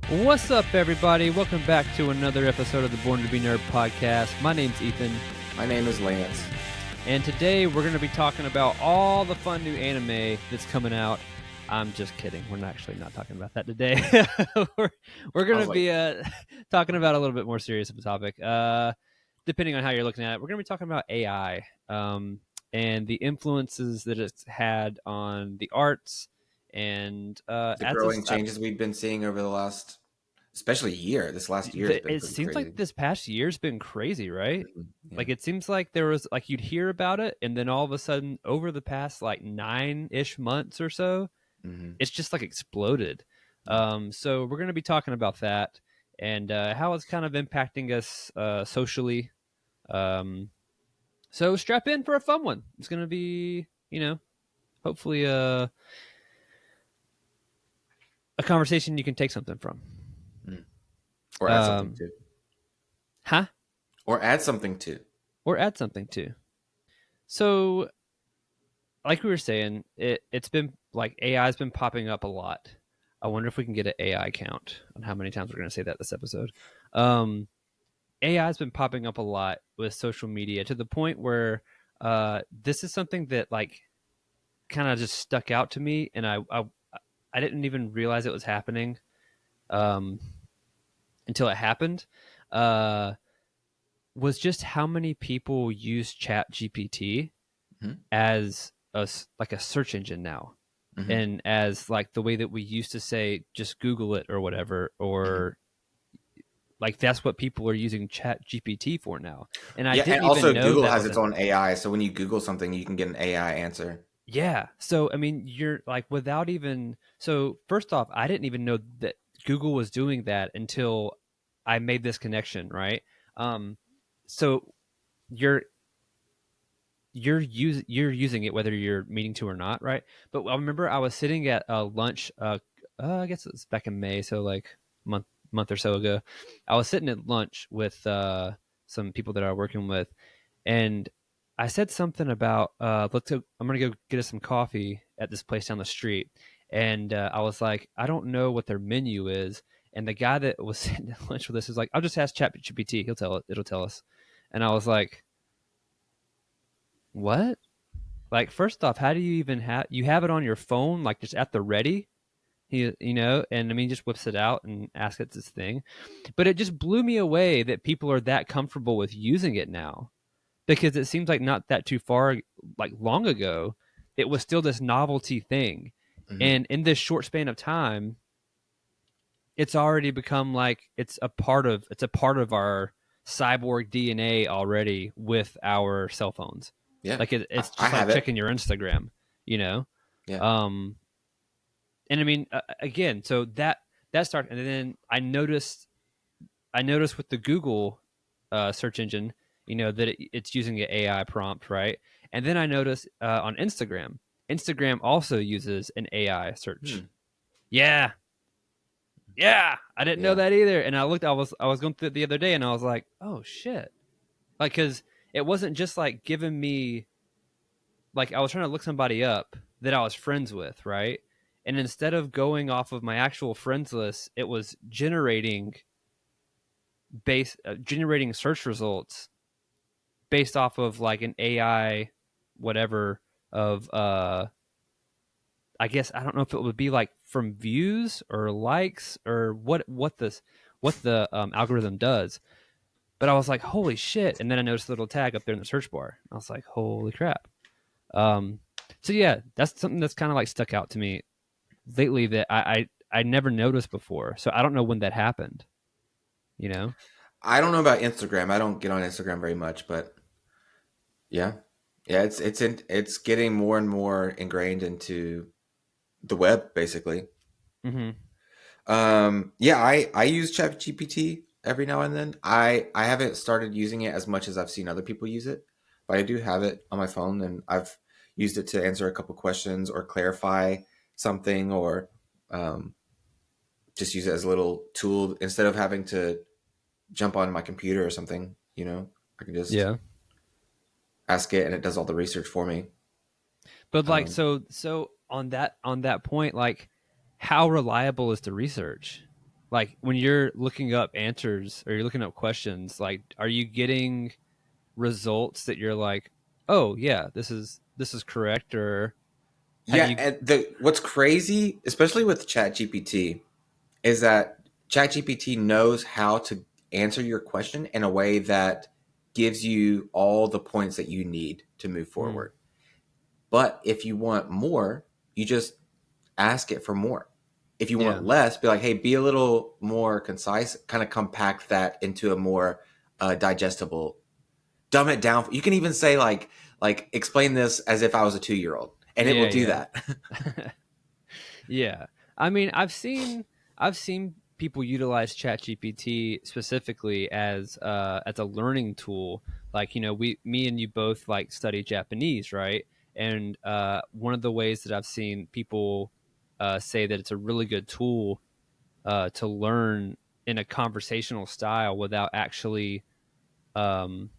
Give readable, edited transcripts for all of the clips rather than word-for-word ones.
What's up, everybody? Welcome back to another episode of the Born2BNerd Podcast. My name's Ethan. My name is Lance. And today we're going to be talking about all the fun new anime that's coming out. I'm just kidding. We're actually not talking about that today. we're going to be talking about a little bit more serious of a topic. Depending on how you're looking at it, we're going to be talking about AI and the influences that it's had on the arts and the growing changes we've been seeing over the last, especially year. This last year, it seems crazy. Like this past year's been crazy, right? Yeah. Like it seems like there was like you'd hear about it, and then all of a sudden, over the past like 9-ish months or so, it's just like exploded. So we're going to be talking about that and how it's kind of impacting us socially. So strap in for a fun one. It's going to be, hopefully a conversation you can take something from. Or add something to. Huh? Or add something to. Or add something to. So, like we were saying, it's been like AI's been popping up a lot. I wonder if we can get an AI count on how many times we're going to say that this episode. AI's been popping up a lot with social media to the point where this is something that like kind of just stuck out to me, and I didn't even realize it was happening until it happened. Was just how many people use ChatGPT as a search engine now, and as like the way that we used to say just Google it or whatever, or like that's what people are using ChatGPT for now. And I didn't also even know Google that has its own AI, so when you Google something, you can get an AI answer. Yeah. So, I mean, you're like without even. So, first off, I didn't even know that Google was doing that until I made this connection, right? So you're using it whether you're meaning to or not, right? But I remember I was sitting at a lunch. I guess it was back in May, so like month or so ago. I was sitting at lunch with some people that I was working with, and I said something about I'm gonna go get us some coffee at this place down the street, and I was like, I don't know what their menu is, and the guy that was sitting at lunch with us is like, I'll just ask ChatGPT, it'll tell us, and I was like, what? Like, first off, how do you even have it on your phone, like just at the ready? And I mean, just whips it out and asks it this thing, but it just blew me away that people are that comfortable with using it now. Because it seems like not that too far, like long ago, it was still this novelty thing. And in this short span of time, it's already become like it's a part of our cyborg DNA already with our cell phones. Yeah. Like it's just like checking your Instagram, Yeah. And I mean, again, so that started, and then I noticed with the Google search engine, that it's using an AI prompt, right? And then I noticed on Instagram also uses an AI search. Yeah, I didn't know that either. And I was going through it the other day, and I was like, oh shit, like because it wasn't just like giving me, like I was trying to look somebody up that I was friends with, right? And instead of going off of my actual friends list, it was generating search results based off of like an AI whatever of I guess I don't know if it would be like from views or likes or what the algorithm does. But I was like, holy shit. And then I noticed a little tag up there in the search bar. I was like, holy crap. So yeah, that's something that's kind of like stuck out to me lately that I never noticed before. So I don't know when that happened. I don't know about Instagram. I don't get on Instagram very much, but yeah, it's getting more and more ingrained into the web, basically. I use ChatGPT every now and then. I haven't started using it as much as I've seen other people use it, but I do have it on my phone, and I've used it to answer a couple questions or clarify something, or just use it as a little tool instead of having to jump on my computer or something. I can just ask it, and it does all the research for me. But like, so on that point, like, how reliable is the research? Like when you're looking up answers or you're looking up questions, like are you getting results that you're like, oh yeah, this is correct, or have Yeah, you? and what's crazy, especially with ChatGPT, is that ChatGPT knows how to answer your question in a way that gives you all the points that you need to move Mm, forward. But if you want more, you just ask it for more. If you want yeah, less, be like, hey, be a little more concise, kind of compact that into a more digestible, dumb it down. You can even say like explain this as if I was a 2-year-old, and it will yeah, do yeah. that. Yeah. I mean, I've seen people utilize ChatGPT specifically as a learning tool. Like, me and you both like study Japanese, right? And one of the ways that I've seen people say that it's a really good tool to learn in a conversational style without actually um,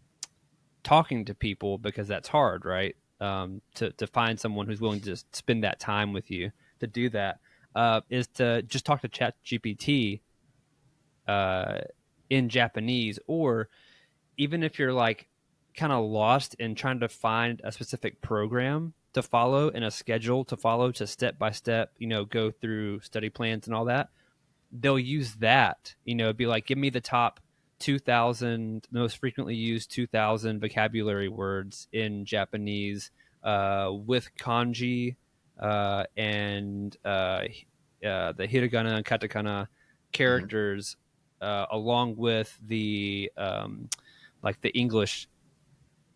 talking to people, because that's hard, right? To find someone who's willing to just spend that time with you to do that, is to just talk to Chat GPT uh, in Japanese, or even if you're like kind of lost in trying to find a specific program to follow and a schedule to follow to step by step, go through study plans and all that, they'll use that. It'd be like, give me the top 2,000 most frequently used 2,000 vocabulary words in Japanese with kanji and the hiragana and katakana Mhm. characters, along with the like the English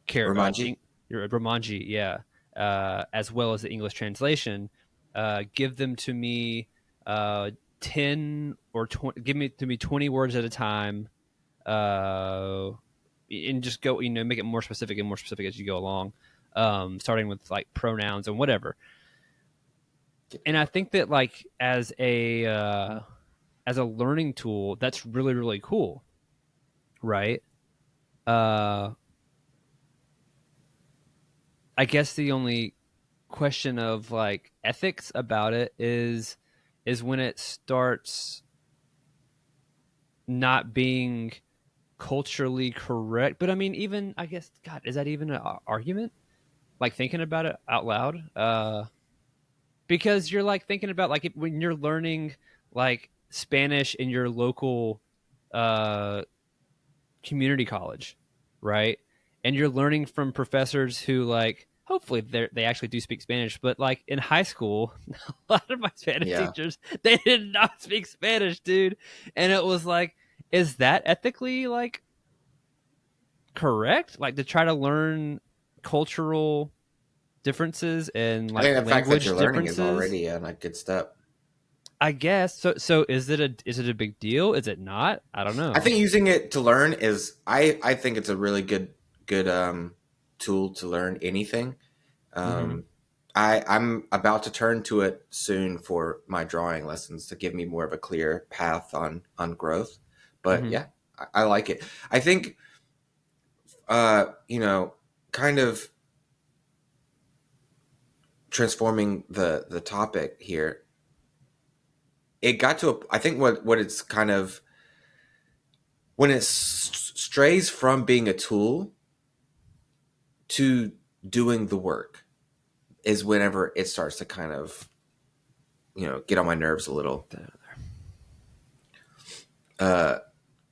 Romanji. Romanji, yeah, as well as the English translation. Give them to me, uh, 10 or 20. Give me to me 20 words at a time, uh, and just go. Make it more specific and more specific as you go along. Starting with like pronouns and whatever. And I think that like as a learning tool, that's really really cool, right? Uh, I guess the only question of like ethics about it is when it starts not being culturally correct. But I mean, even I guess, God, is that even an argument? Like thinking about it out loud, because you're like thinking about like when you're learning like Spanish in your local uh, community college, right? And you're learning from professors who like hopefully they actually do speak Spanish, but like in high school, a lot of my Spanish Yeah. teachers, they did not speak Spanish, dude. And it was like, is that ethically like correct? Like to try to learn cultural differences and I like think the fact that language you're learning is differences? already a good step. I guess. So is it a big deal? Is it not? I don't I know. think using it to learn is I think it's a really good tool to learn anything. Mm-hmm. Um, I'm about to turn to it soon for my drawing lessons to give me more of a clear path on growth. But Mm-hmm. yeah, I like it. I think kind of transforming the topic here. It got to I think what it's kind of when it strays from being a tool to doing the work is whenever it starts to kind of get on my nerves a little. uh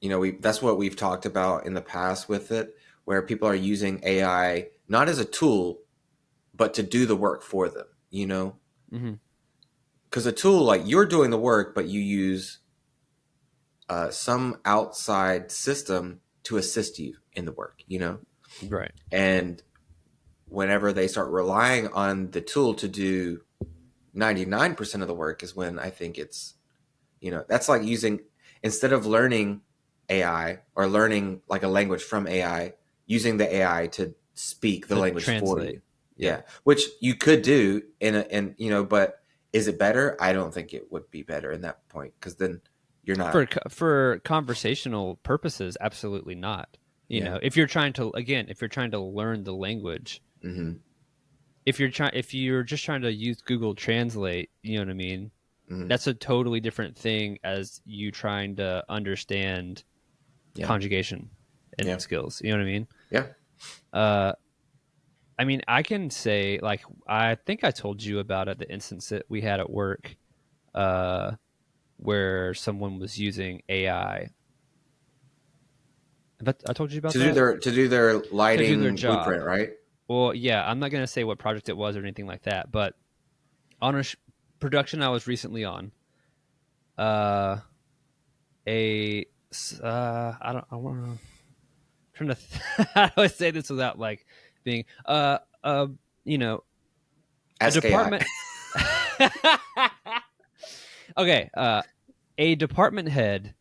we that's what we've talked about in the past with it, where people are using AI not as a tool but to do the work for them, Mm-hmm. because a tool, like, you're doing the work but you use some outside system to assist you in the work, Right. and whenever they start relying on the tool to do 99% of the work is when I think it's, that's like using, instead of learning AI or learning like a language from AI, using the AI to speak the To language for translate. you. Yeah. Yeah. Which you could do but is it better? I don't think it would be better in that point, because then you're not. For conversational purposes, absolutely not. Yeah. If you're trying to learn the language, Hmm. if you're just trying to use Google Translate, you know what I mean? Mm-hmm. That's a totally different thing as you trying to understand Yeah. conjugation and Yeah. skills. You know what I mean? Yeah. Uh, I mean, I can say, like, I think I told you about it, the instance that we had at work, uh, where someone was using AI. I told you about that? To do their To do their lighting job. blueprint, right? Well, yeah, I'm not going to say what project it was or anything like that, but on a production I was recently on, uh, a, I don't, I want to, trying to, how do I say this without like being, you know, a Ask AI. department. Okay, a department head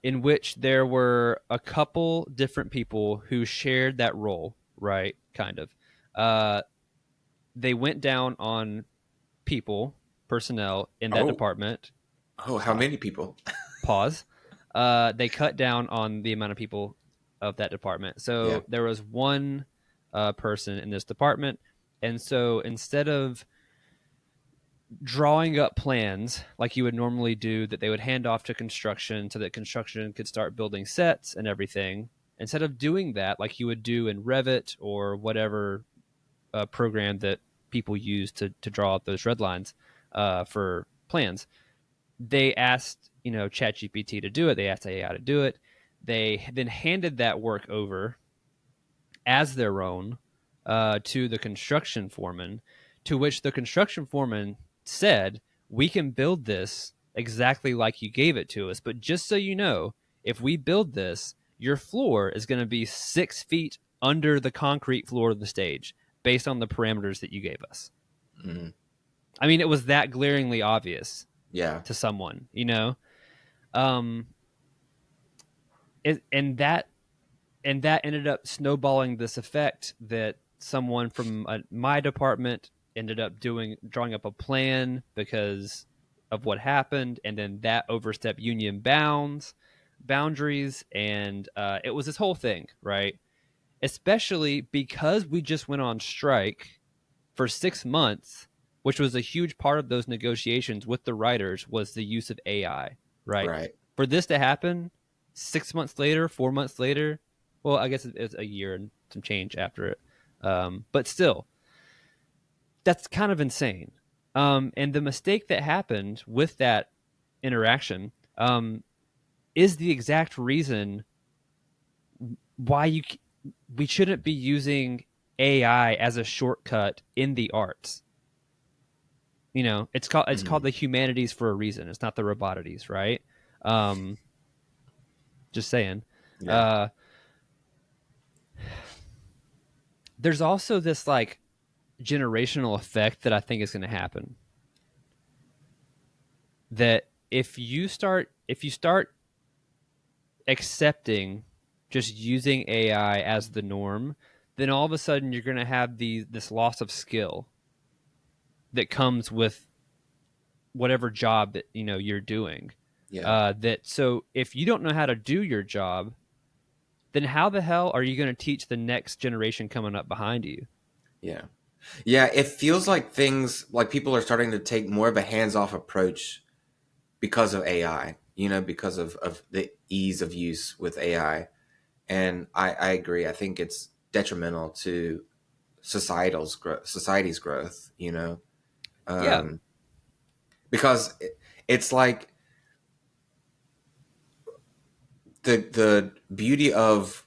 in which there were a couple different people who shared that role, right? Kind of. Uh, they went down on personnel in that Oh, department. oh, how Stop. many people? Pause. They cut down on the amount of people of that department. Yeah. So there was one person in this department. And so instead of drawing up plans like you would normally do that they would hand off to construction so that construction could start building sets and everything, instead of doing that like you would do in Revit or whatever program that people use to draw up those red lines for plans, they asked ChatGPT to do it. They asked AI to do it. They then handed that work over as their own to the construction foreman, to which the construction foreman said, "We can build this exactly like you gave it to us, but just so you know, if we build this, your floor is going to be 6 feet under the concrete floor of the stage based on the parameters that you gave us." Mm, I mean, it was that glaringly obvious yeah. to someone, Um, it, and that ended up snowballing this effect that someone from my department ended up drawing up a plan because of what happened, and then that overstepped union boundaries, and it was this whole thing, right? Especially because we just went on strike for 6 months, which was a huge part of those negotiations with the writers, was the use of AI, right? Right. For this to happen 6 months later, 4 months later, well, I guess it's a year and some change after it. But still, that's kind of insane. And the mistake that happened with that interaction is the exact reason why we shouldn't be using AI as a shortcut in the arts. It's called Mm, the humanities for a reason. It's not the robotities, right? Um, just saying. yeah. Uh, there's also this like generational effect that I think is going to happen. That if you start accepting just using AI as the norm, then all of a sudden you're going to have this loss of skill that comes with whatever job that you're doing. Yeah. That so if you don't know how to do your job, then how the hell are you going to teach the next generation coming up behind you? Yeah. Yeah. It feels like things like people are starting to take more of a hands off approach because of AI, because of the ease of use with AI. And I agree. I think it's detrimental to society's growth, Yeah, um, because it's like the beauty of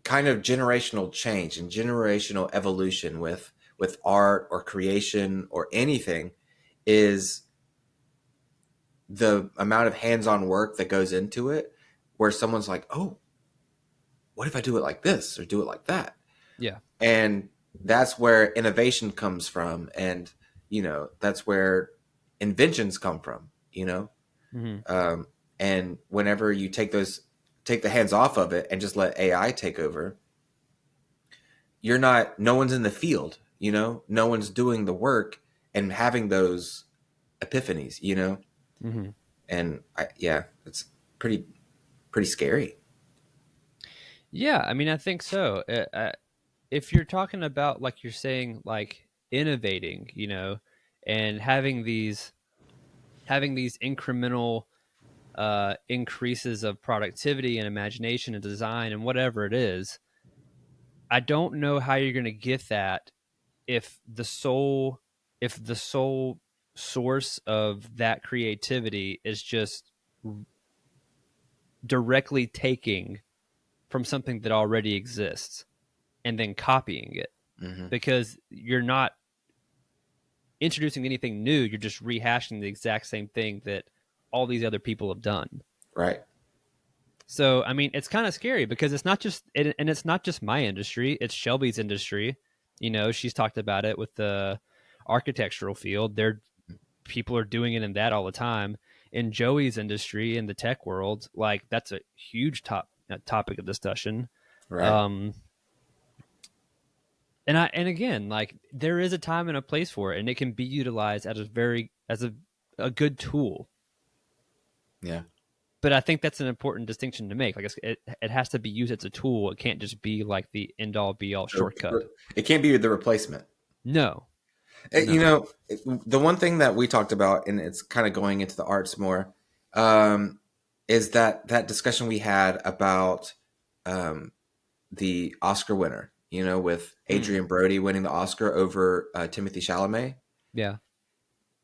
kind of generational change and generational evolution with art or creation or anything is the amount of hands-on work that goes into it, where someone's like, oh, what if I do it like this or do it like that? yeah, And that's where innovation comes from, and that's where inventions come from, hmm um, and whenever you take the hands off of it and just let AI take over, no one's in the field, no one's doing the work and having those epiphanies, hmm and yeah, it's pretty scary. yeah. I mean, I think so. If you're talking about like you're saying, like innovating, and having these incremental increases of productivity and imagination and design and whatever it is. I don't know how you're going to get that if the sole source of that creativity is just directly taking from something that already exists and then copying it, Mm-hmm. because you're not introducing anything new, you're just rehashing the exact same thing that all these other people have done. Right. So I mean, it's kind of scary because it's not just my industry, it's Shelby's industry. She's talked about it with the architectural field. People are doing it in that all the time. In Joey's industry, in the tech world, like that's a huge topic of discussion. Right. Um, and again, like there is a time and a place for it, and it can be utilized as a good tool. Yeah. But I think that's an important distinction to make. Like it has to be used as a tool. It can't just be like the end all be all shortcut. It can't be the replacement. No, You no. know, the one thing that we talked about, and it's kind of going into the arts more, is that discussion we had about the Oscar winner. With Mm, Adrian Brody winning the Oscar over Timothy Chalamet, yeah.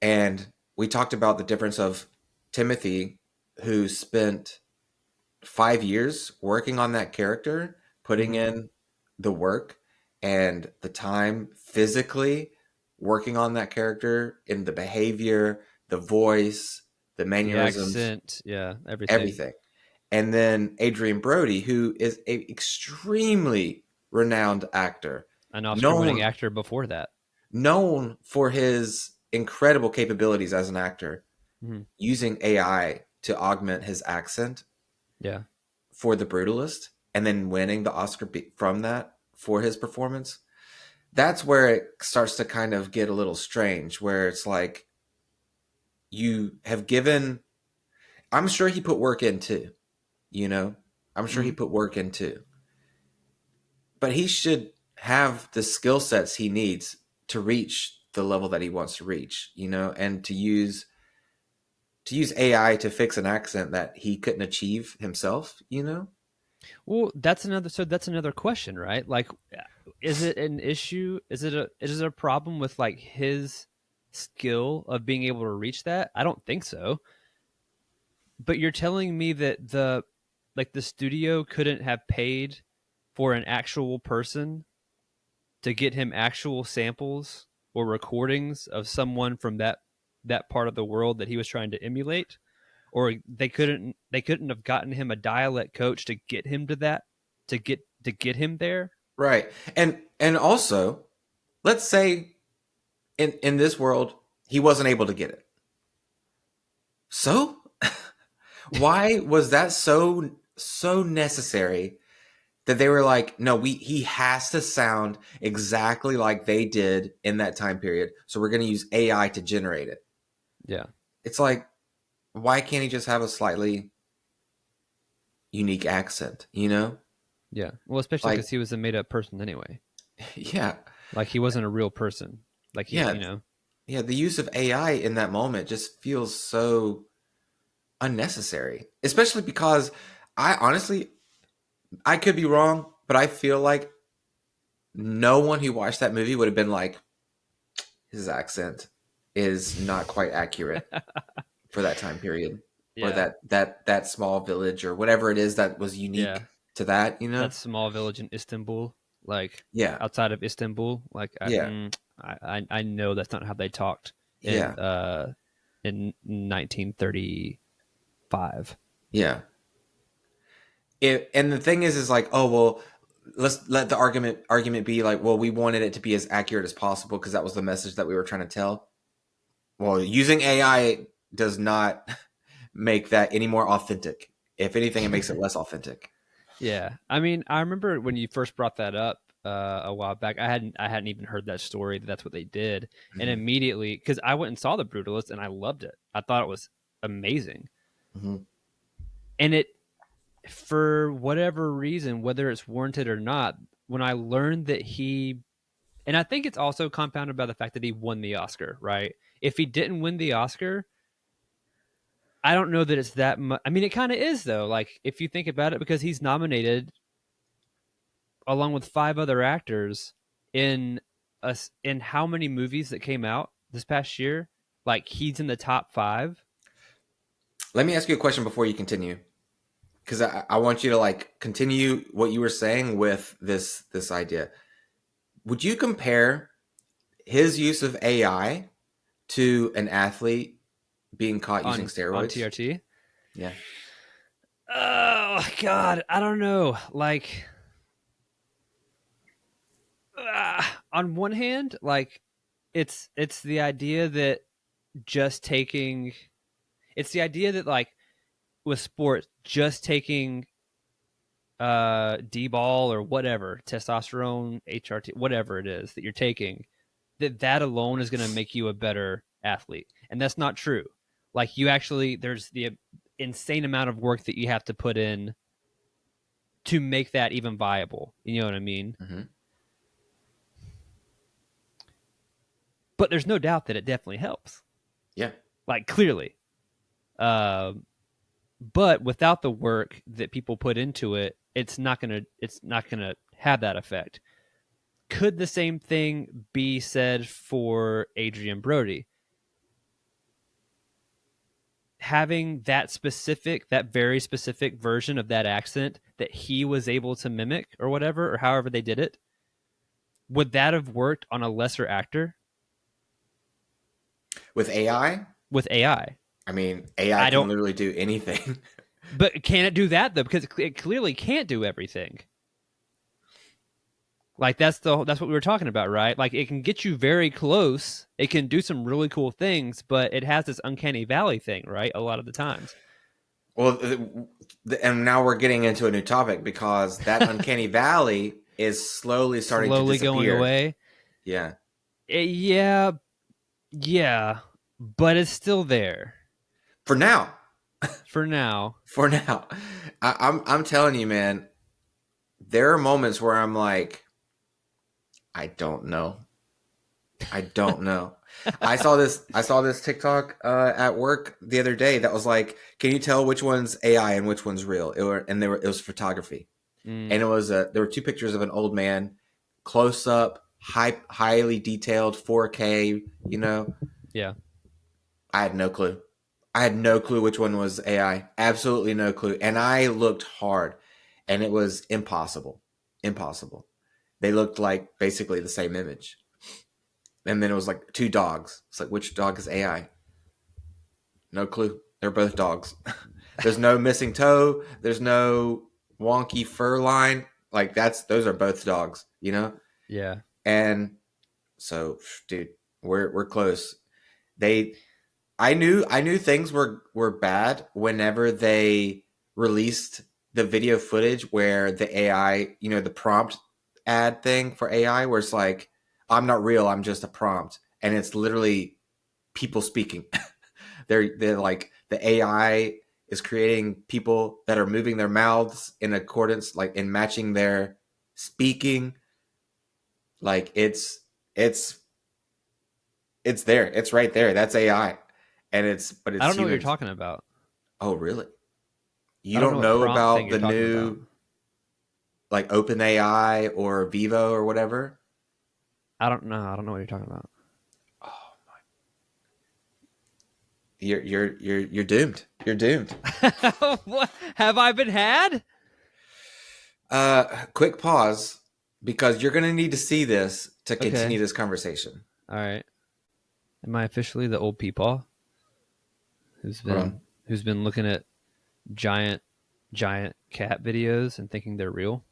and we talked about the difference of Timothy, who spent 5 years working on that character, putting Hmm. in the work and the time physically working on that character in the behavior, the voice, the The mannerisms, accent, yeah, everything. everything. And then Adrian Brody, who is an extremely renowned actor, An Oscar-winning known actor before that. known for his incredible capabilities as an actor, Hmm. using AI to augment his accent Yeah. for The Brutalist and then winning the Oscar from that for his performance. That's where it starts to kind of get a little strange, where it's like you have given. I'm sure he put work in too, you know? I'm sure he Hmm. put work in too. But he should have the skill sets he needs to reach the level that he wants to reach, and to use AI to fix an accent that he couldn't achieve himself. Well, that's another question, right? Like, is it an issue? Is it a problem with like his skill of being able to reach that? I don't think so. But you're telling me that the studio couldn't have paid for an actual person to get him actual samples or recordings of someone from that part of the world that he was trying to emulate, or they couldn't have gotten him a dialect coach to get him to get him there. Right. And also, let's say in this world he wasn't able to get it. So, why was that so necessary that they were like, no, he has to sound exactly like they did in that time period. So we're going to use AI to generate it. Yeah, It's like, why can't he just have a slightly unique accent, yeah. Well, especially Like, because he was a made up person anyway. yeah. Like he wasn't a real person. Like he, Yeah. Yeah, the use of AI in that moment just feels so unnecessary, especially because I could be wrong, but I feel like no one who watched that movie would have been like, his accent is not quite accurate for that time period, or yeah, that small village, or whatever it is that was yeah. unique to that. That small village in Istanbul, like Yeah, outside of Istanbul, like yeah, I know that's not how they talked yeah, in 1935. yeah. And the thing is like, oh well, let's let the argument be like, well, we wanted it to be as accurate as possible because that was the message that we were trying to tell. Well, using AI does not make that any more authentic. If anything, it makes it less authentic. Yeah, I mean, I remember when you first brought that up a while back. I hadn't even heard that story. That's what they did, and Hmm. immediately because I went and saw The Brutalist and I loved it. I thought it was amazing, Hmm. and it for whatever reason, whether it's warranted or not, when I learned that he And I think it's also compounded by the fact that he won the Oscar, right? If he didn't win the Oscar, I don't know that it's that much. I mean, it kind of is, though. Like, if you think about it, because he's nominated along with 5 other actors in in how many movies that came out this past year? Like, he's in the top 5. Let me ask you a question before you continue, because I want you to like continue what you were saying with this idea. Would you compare his use of AI to an athlete being caught using steroids on TRT? Yeah. Oh God, I don't know. Like, on one hand, like it's the idea that just taking, it's the idea that like with sports, just taking D-ball or whatever, testosterone, HRT, whatever it is that you're taking, that alone is going to make you a better athlete. And that's not true. Like, you actually, there's the insane amount of work that you have to put in to make that even viable. You know what I mean? Mm-hmm. But there's no doubt that it definitely helps. Yeah. Like, clearly. But without the work that people put into it, it's not gonna have that effect. Could the same thing be said for Adrian Brody? Having that very specific version of that accent that he was able to mimic or whatever, or however they did it, would that have worked on a lesser actor? With AI? With AI. I mean, AI can literally do anything. But can it do that, though? Because it clearly can't do everything. Like, that's what we were talking about, right? Like, it can get you very close. It can do some really cool things, but it has this uncanny valley thing, right? A lot of the times. Well, and now we're getting into a new topic, because that uncanny valley is slowly starting to disappear. Going away. Yeah. Yeah, but it's still there. For now. For now. I'm telling you, man, there are moments where I'm like, I don't know. I saw this TikTok at work the other day that was like, can you tell which one's AI and which one's real? It was photography. And it was there were 2 pictures of an old man, close up, highly detailed, 4K, you know. Yeah. I had no clue. Which one was AI. Absolutely no clue. And I looked hard, and it was impossible. They looked like basically the same image. And then it was like 2 dogs. It's like, which dog is AI? No clue. They're both dogs. There's no missing toe. There's no wonky fur line. Like, those are both dogs, you know? Yeah. And so, dude, we're close. I knew things were bad whenever they released the video footage where the AI, you know, the prompt ad thing for AI, where it's like, I'm not real, I'm just a prompt, and it's literally people speaking. they're like, the AI is creating people that are moving their mouths in accordance, like in matching their speaking. Like, it's there. It's right there. That's AI. And it's I don't know what you're talking about. Oh, really? You don't know about the new, like, OpenAI or Vivo or whatever? I don't know what you're talking about. Oh my! You're doomed. You're doomed. What have I been had? Quick pause, because you're gonna need to see this to continue this conversation. All right. Am I officially the old peepaw who's been looking at giant cat videos and thinking they're real?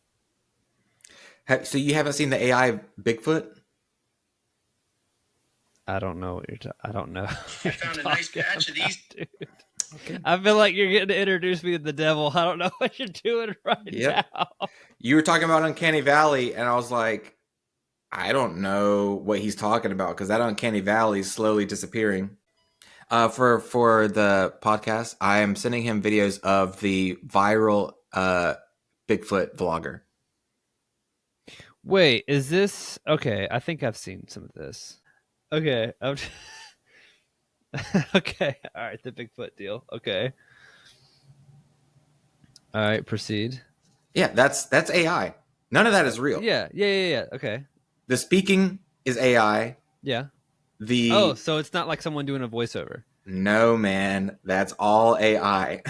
So you haven't seen the AI Bigfoot? I don't know what I don't know. I found a nice patch of these. Dude. Okay. I feel like you're getting to introduce me to the devil. I don't know what you're doing right now. You were talking about Uncanny Valley, and I was like, I don't know what he's talking about, because that Uncanny Valley is slowly disappearing. For the podcast, I am sending him videos of the viral Bigfoot vlogger. Wait, is this okay? I think I've seen some of this. Okay, okay, all right, the Bigfoot deal. Okay, all right, proceed. Yeah, that's AI. None of that is real. Yeah. Okay, The speaking is AI. yeah. Oh, The so it's not like someone doing a voiceover. No, man, that's all AI.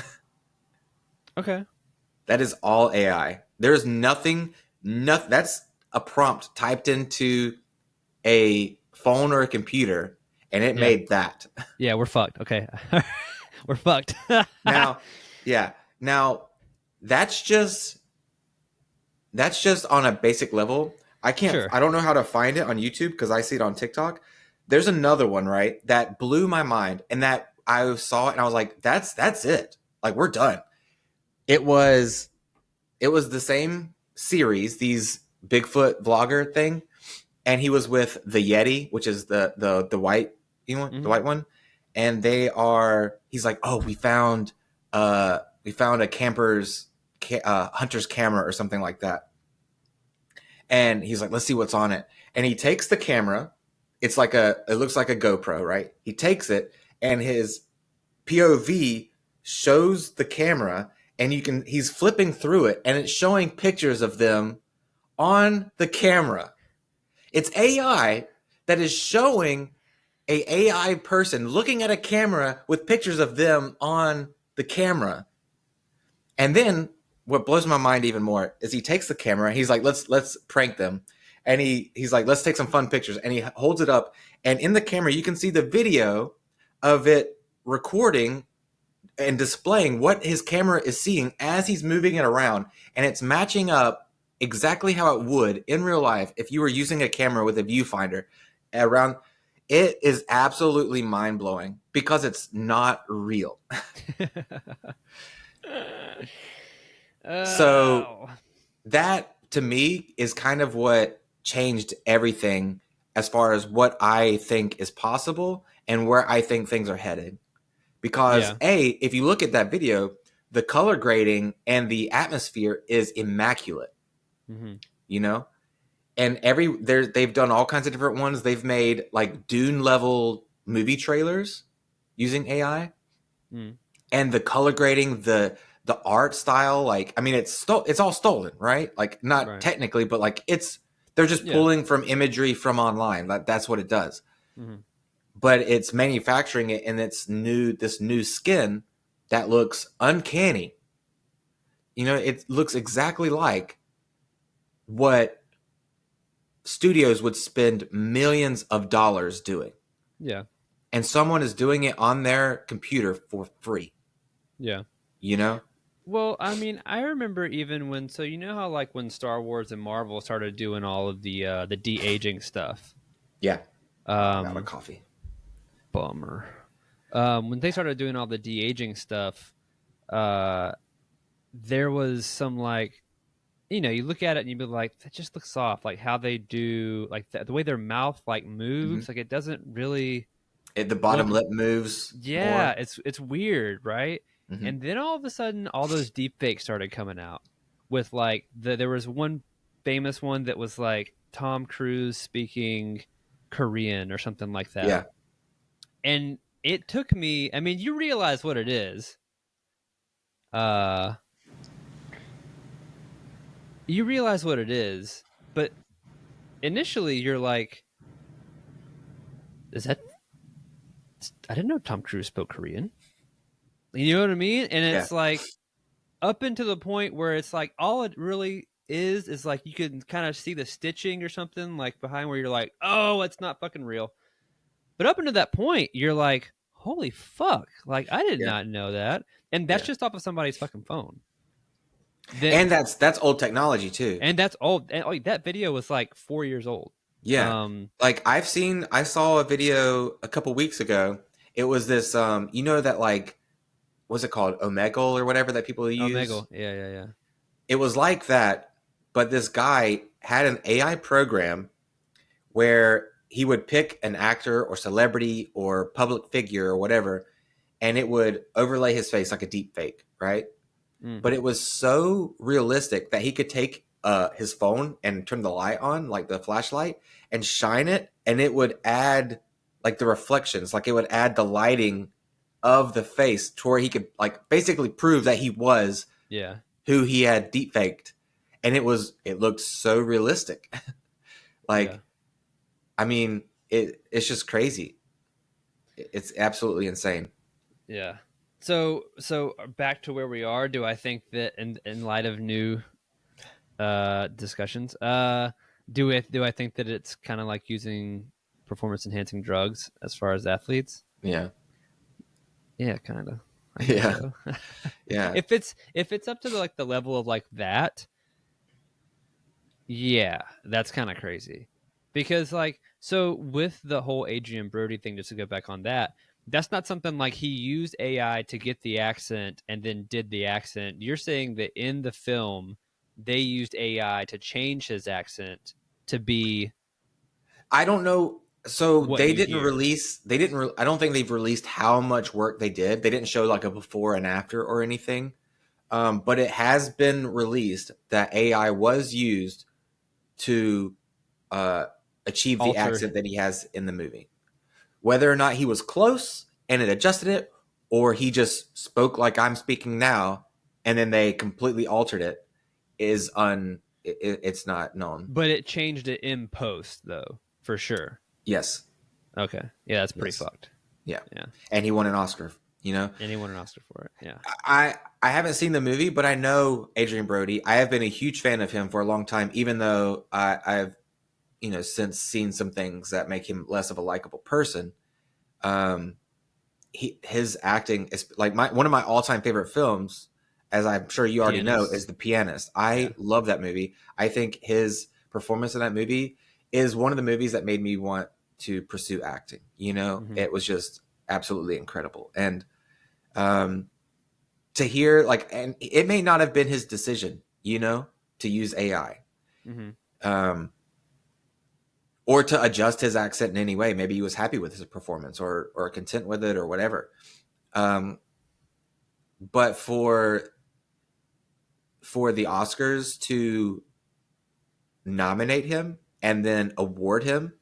Okay. That is all AI. There's nothing. That's a prompt typed into a phone or a computer, and it Yeah. made that. Yeah, we're fucked. Okay, we're fucked. Now, yeah. Now, that's just on a basic level. Sure. I don't know how to find it on YouTube because I see it on TikTok. There's another one, right, that blew my mind, and that I saw it and I was like, that's it. Like, we're done. It was the same series, these Bigfoot vlogger thing, and he was with the Yeti, which is the white one, the white one, and he's like, oh, we found a camper's hunter's camera or something like that. And he's like, let's see what's on it. And he takes the camera. It looks like a GoPro, right? He takes it and his POV shows the camera and he's flipping through it and it's showing pictures of them on the camera. It's AI that is showing a AI person looking at a camera with pictures of them on the camera. And then what blows my mind even more is he takes the camera. He's like, let's prank them. And he's like, let's take some fun pictures. And he holds it up. And in the camera, you can see the video of it recording and displaying what his camera is seeing as he's moving it around. And it's matching up exactly how it would in real life if you were using a camera with a viewfinder around. It is absolutely mind-blowing because it's not real. So that to me is kind of what changed everything as far as what I think is possible and where I think things are headed. Because if you look at that video, the color grading and the atmosphere is immaculate. You know? And they've done all kinds of different ones. They've made like Dune level movie trailers using AI. And the color grading, the art style, like, I mean, it's all stolen, right? Like, not technically, but like they're just pulling from imagery from online. That's what it does. But it's manufacturing it in this new skin that looks uncanny. You know, it looks exactly like what studios would spend millions of dollars doing. Yeah. And someone is doing it on their computer for free. Yeah. You know? Well, I mean, I remember even when, so you know how like when Star Wars and Marvel started doing all of the de-aging stuff. Yeah. I'm out of coffee. Bummer. When they started doing all the de-aging stuff, there was some like, you know, you look at it and you'd be like, that just looks off. Like how they do, like the way their mouth like moves, like it doesn't really. The bottom lip moves. Yeah, more. it's weird, right? And then all of a sudden, all those deep fakes started coming out with like there was one famous one that was like Tom Cruise speaking Korean or something like that. Yeah. And it took me, I mean, you realize what it is. You realize what it is, but initially you're like, is that, I didn't know Tom Cruise spoke Korean. You know what I mean? And it's like up into the point where it's like all it really is like you can kind of see the stitching or something like behind where you're like, oh, it's not fucking real. But up until that point, you're like, holy fuck. Like, I did not know that. And that's just off of somebody's fucking phone. And that's old technology too. And that's old. And like, that video was like 4 years old. Yeah. Like I saw a video a couple weeks ago. It was this, you know, that like, what's it called? Omegle or whatever that people use. Omegle. Yeah. It was like that, but this guy had an AI program where he would pick an actor or celebrity or public figure or whatever, and it would overlay his face like a deep fake, right? But it was so realistic that he could take his phone and turn the light on, like the flashlight, and shine it, and it would add like the reflections, like it would add the lighting of the face to where he could like basically prove that he was who he had deepfaked, and it looked so realistic. Like, I mean, it's just crazy. It's absolutely insane. Yeah. So back to where we are. Do I think that in light of new discussions, do I think that it's kind of like using performance enhancing drugs as far as athletes? Yeah. Yeah, kind of. Yeah. So. Yeah. If it's up to the level of like that, yeah, that's kind of crazy. Because so with the whole Adrian Brody thing, just to go back on that, that's not something like he used AI to get the accent and then did the accent. You're saying that in the film they used AI to change his accent to be I don't know. So what they you didn't hear. release. They didn't. I don't think they've released how much work they did. They didn't show like a before and after or anything. But it has been released that AI was used to achieve the Alter. accent that he has in the movie. Whether or not he was close and it adjusted it, or he just spoke like I'm speaking now, and then they completely altered it, it's not known. But it changed it in post, though, for sure. Yes. Okay. Yeah, that's pretty fucked. Yeah. Yeah. And he won an Oscar, And he won an Oscar for it. Yeah. I haven't seen the movie, but I know Adrian Brody. I have been a huge fan of him for a long time, even though I've since seen some things that make him less of a likable person. His acting is like one of my all-time favorite films, as I'm sure you already know, is The Pianist. I love that movie. I think his performance in that movie is one of the movies that made me want to pursue acting. It was just absolutely incredible. And to hear and it may not have been his decision, to use AI. Or to adjust his accent in any way. Maybe he was happy with his performance or content with it or whatever. But for the Oscars to nominate him and then award him,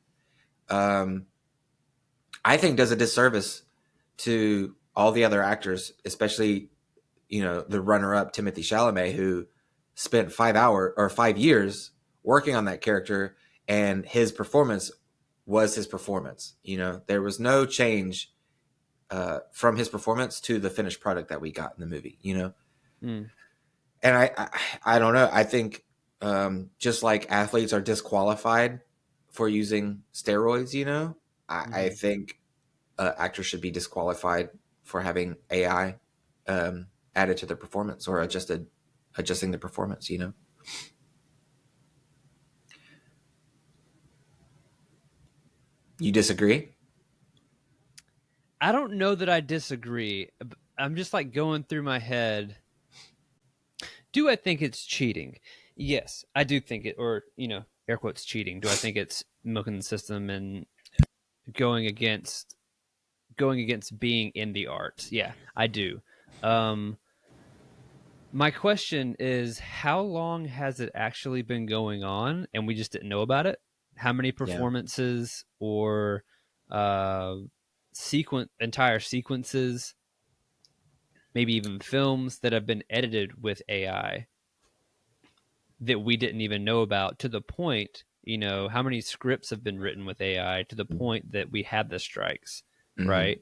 I think does a disservice to all the other actors, especially, the runner-up Timothée Chalamet, who spent 5 years working on that character, and his performance was his performance. There was no change from his performance to the finished product that we got in the movie. And I don't know. I think just like athletes are disqualified for using steroids, I think actors should be disqualified for having AI added to their performance or adjusting the performance. You disagree? I don't know that I disagree. I'm just going through my head. Do I think it's cheating? Yes, I do think it, or, air quotes cheating. Do I think it's milking the system and going against being in the arts? Yeah, I do. My question is, how long has it actually been going on and we just didn't know about it? How many performances or entire sequences, maybe even films that have been edited with AI that we didn't even know about, to the point, how many scripts have been written with AI to the point that we had the strikes, right?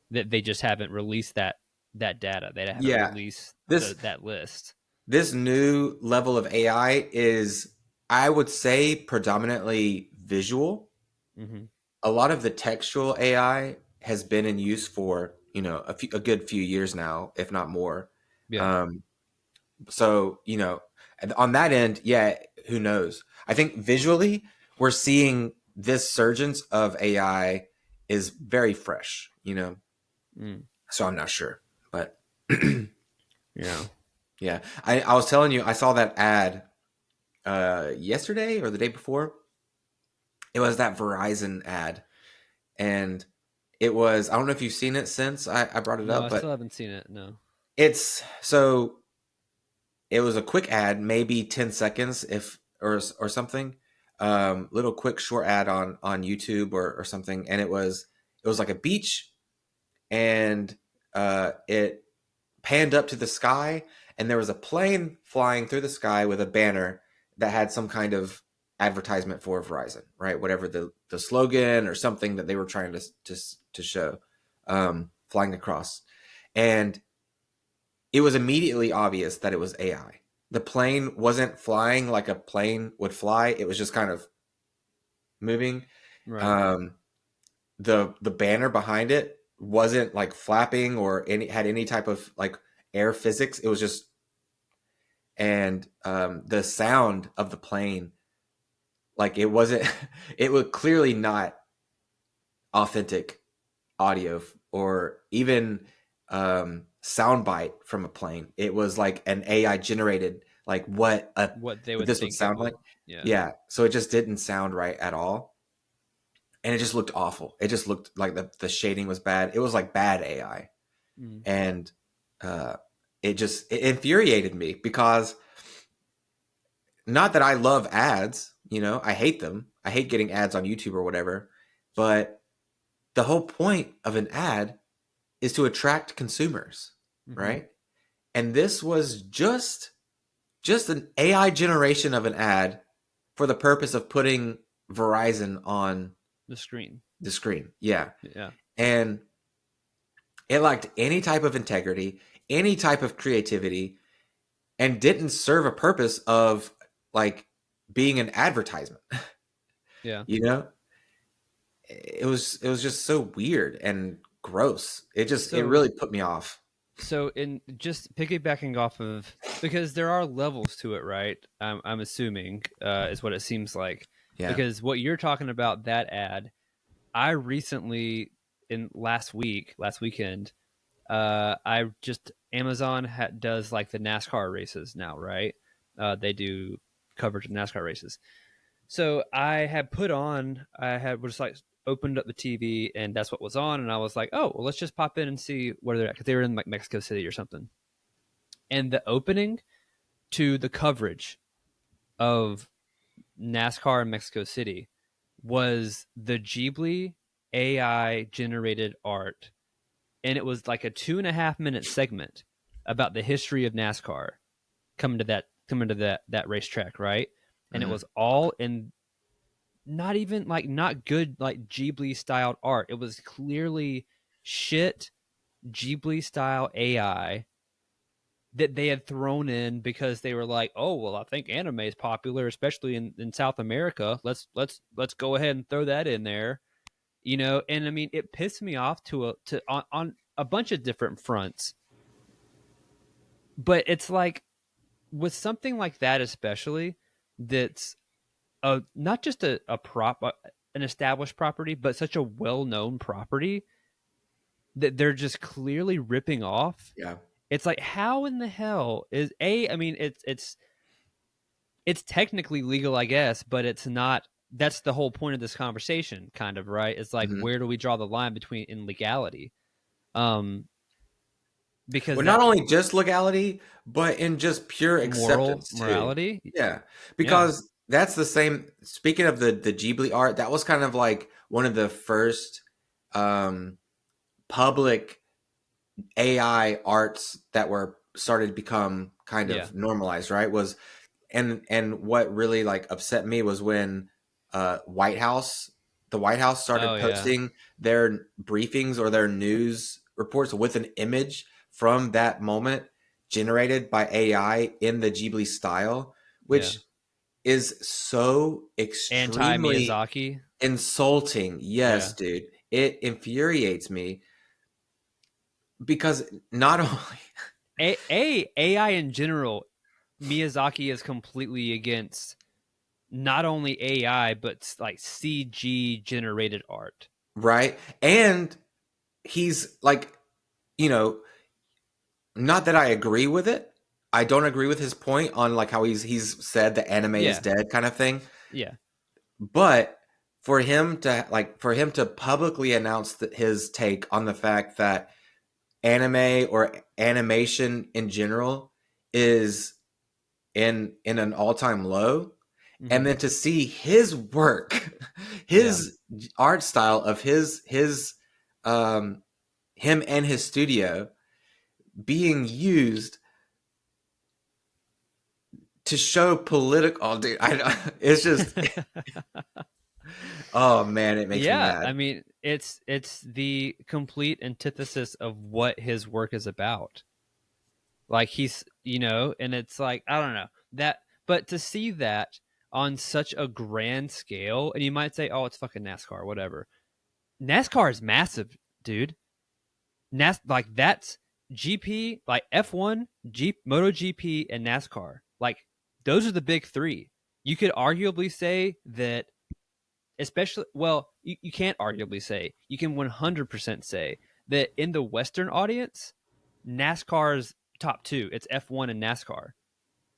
That they just haven't released that data. They haven't released that list. This new level of AI is, I would say, predominantly visual. A lot of the textual AI has been in use for a good few years now, if not more. So on that end, who knows? I think visually we're seeing this surgence of AI is very fresh. So I'm not sure, but yeah. I was telling you, I saw that ad yesterday or the day before. It was that Verizon ad, and it was, I don't know if you've seen it since I brought it up, I but still haven't seen it. No. it's so it was a quick ad, maybe 10 seconds or something. Little quick short ad on YouTube or something, and it was like a beach, and it panned up to the sky, and there was a plane flying through the sky with a banner that had some kind of advertisement for Verizon, right? Whatever the slogan or something that they were trying to show, flying across. And it was immediately obvious that it was AI. The plane wasn't flying like a plane would fly. It was just kind of moving. Right. The banner behind it wasn't like flapping or had any type of like air physics. It was just, and the sound of the plane, like it wasn't, it was clearly not authentic audio or even soundbite from a plane. It was like an AI generated, like what they would this think would sound like. Yeah. So it just didn't sound right at all. And it just looked awful. It just looked like the shading was bad. It was like bad AI. Mm. And it infuriated me because not that I love ads, I hate them. I hate getting ads on YouTube or whatever. But the whole point of an ad is to attract consumers, right? And this was just an AI generation of an ad for the purpose of putting Verizon on the screen. Yeah. And it lacked any type of integrity, any type of creativity, and didn't serve a purpose of like being an advertisement. Yeah. It was just so weird and gross. It really put me off. So in just piggybacking off of, because there are levels to it, right? I'm assuming is what it seems like. Yeah. Because what you're talking about, that ad, I recently last weekend, Amazon does like the NASCAR races now, right? They do coverage of NASCAR races. So I was like opened up the TV and that's what was on, and I was like, oh, well, let's just pop in and see where they're at, because they were in like Mexico City or something. And the opening to the coverage of NASCAR in Mexico City was the Ghibli AI generated art, and it was like a 2.5 minute segment about the history of NASCAR coming to that racetrack, right? And it was all in not even like not good like Ghibli styled art. It was clearly shit Ghibli style AI that they had thrown in because they were like, oh well, I think anime is popular, especially in South America. Let's go ahead and throw that in there. And I mean, it pissed me off on a bunch of different fronts. But it's like with something like that, especially that's not just an established property, but such a well-known property that they're just clearly ripping off. Yeah. It's like, how in the hell I mean, it's technically legal, I guess, but it's not. That's the whole point of this conversation, kind of, right? It's like, where do we draw the line between in legality? Because not only just legality, but in just pure acceptance, morality. Yeah, because that's the same. Speaking of the Ghibli art, that was kind of like one of the first public AI arts that were started to become kind of normalized, right? And what really like upset me was when the White House started posting their briefings or their news reports with an image from that moment generated by AI in the Ghibli style, which is so extremely anti-Miyazaki insulting. Yes, dude. It infuriates me because not only AI in general, Miyazaki is completely against not only AI but like CG generated art. Right? And he's like, not that I agree with it. I don't agree with his point on like how he's said that anime is dead kind of thing. Yeah. But for him to publicly announce his take on the fact that anime or animation in general is in an all-time low, and Mhm. then to see his work, his art style of him and his studio being used to show political. Oh, dude, it's just, oh man, it makes me Yeah, I mad. mean, it's the complete antithesis of what his work is about. Like he's, and it's like, I don't know that, but to see that on such a grand scale, and you might say, oh, it's fucking NASCAR, whatever. NASCAR is massive, dude. Like that's GP, like F1, MotoGP, and NASCAR. Like those are the big three. You could arguably say that, especially, well, you can't arguably say, you can 100% say that in the Western audience, NASCAR's top two. It's F1 and NASCAR,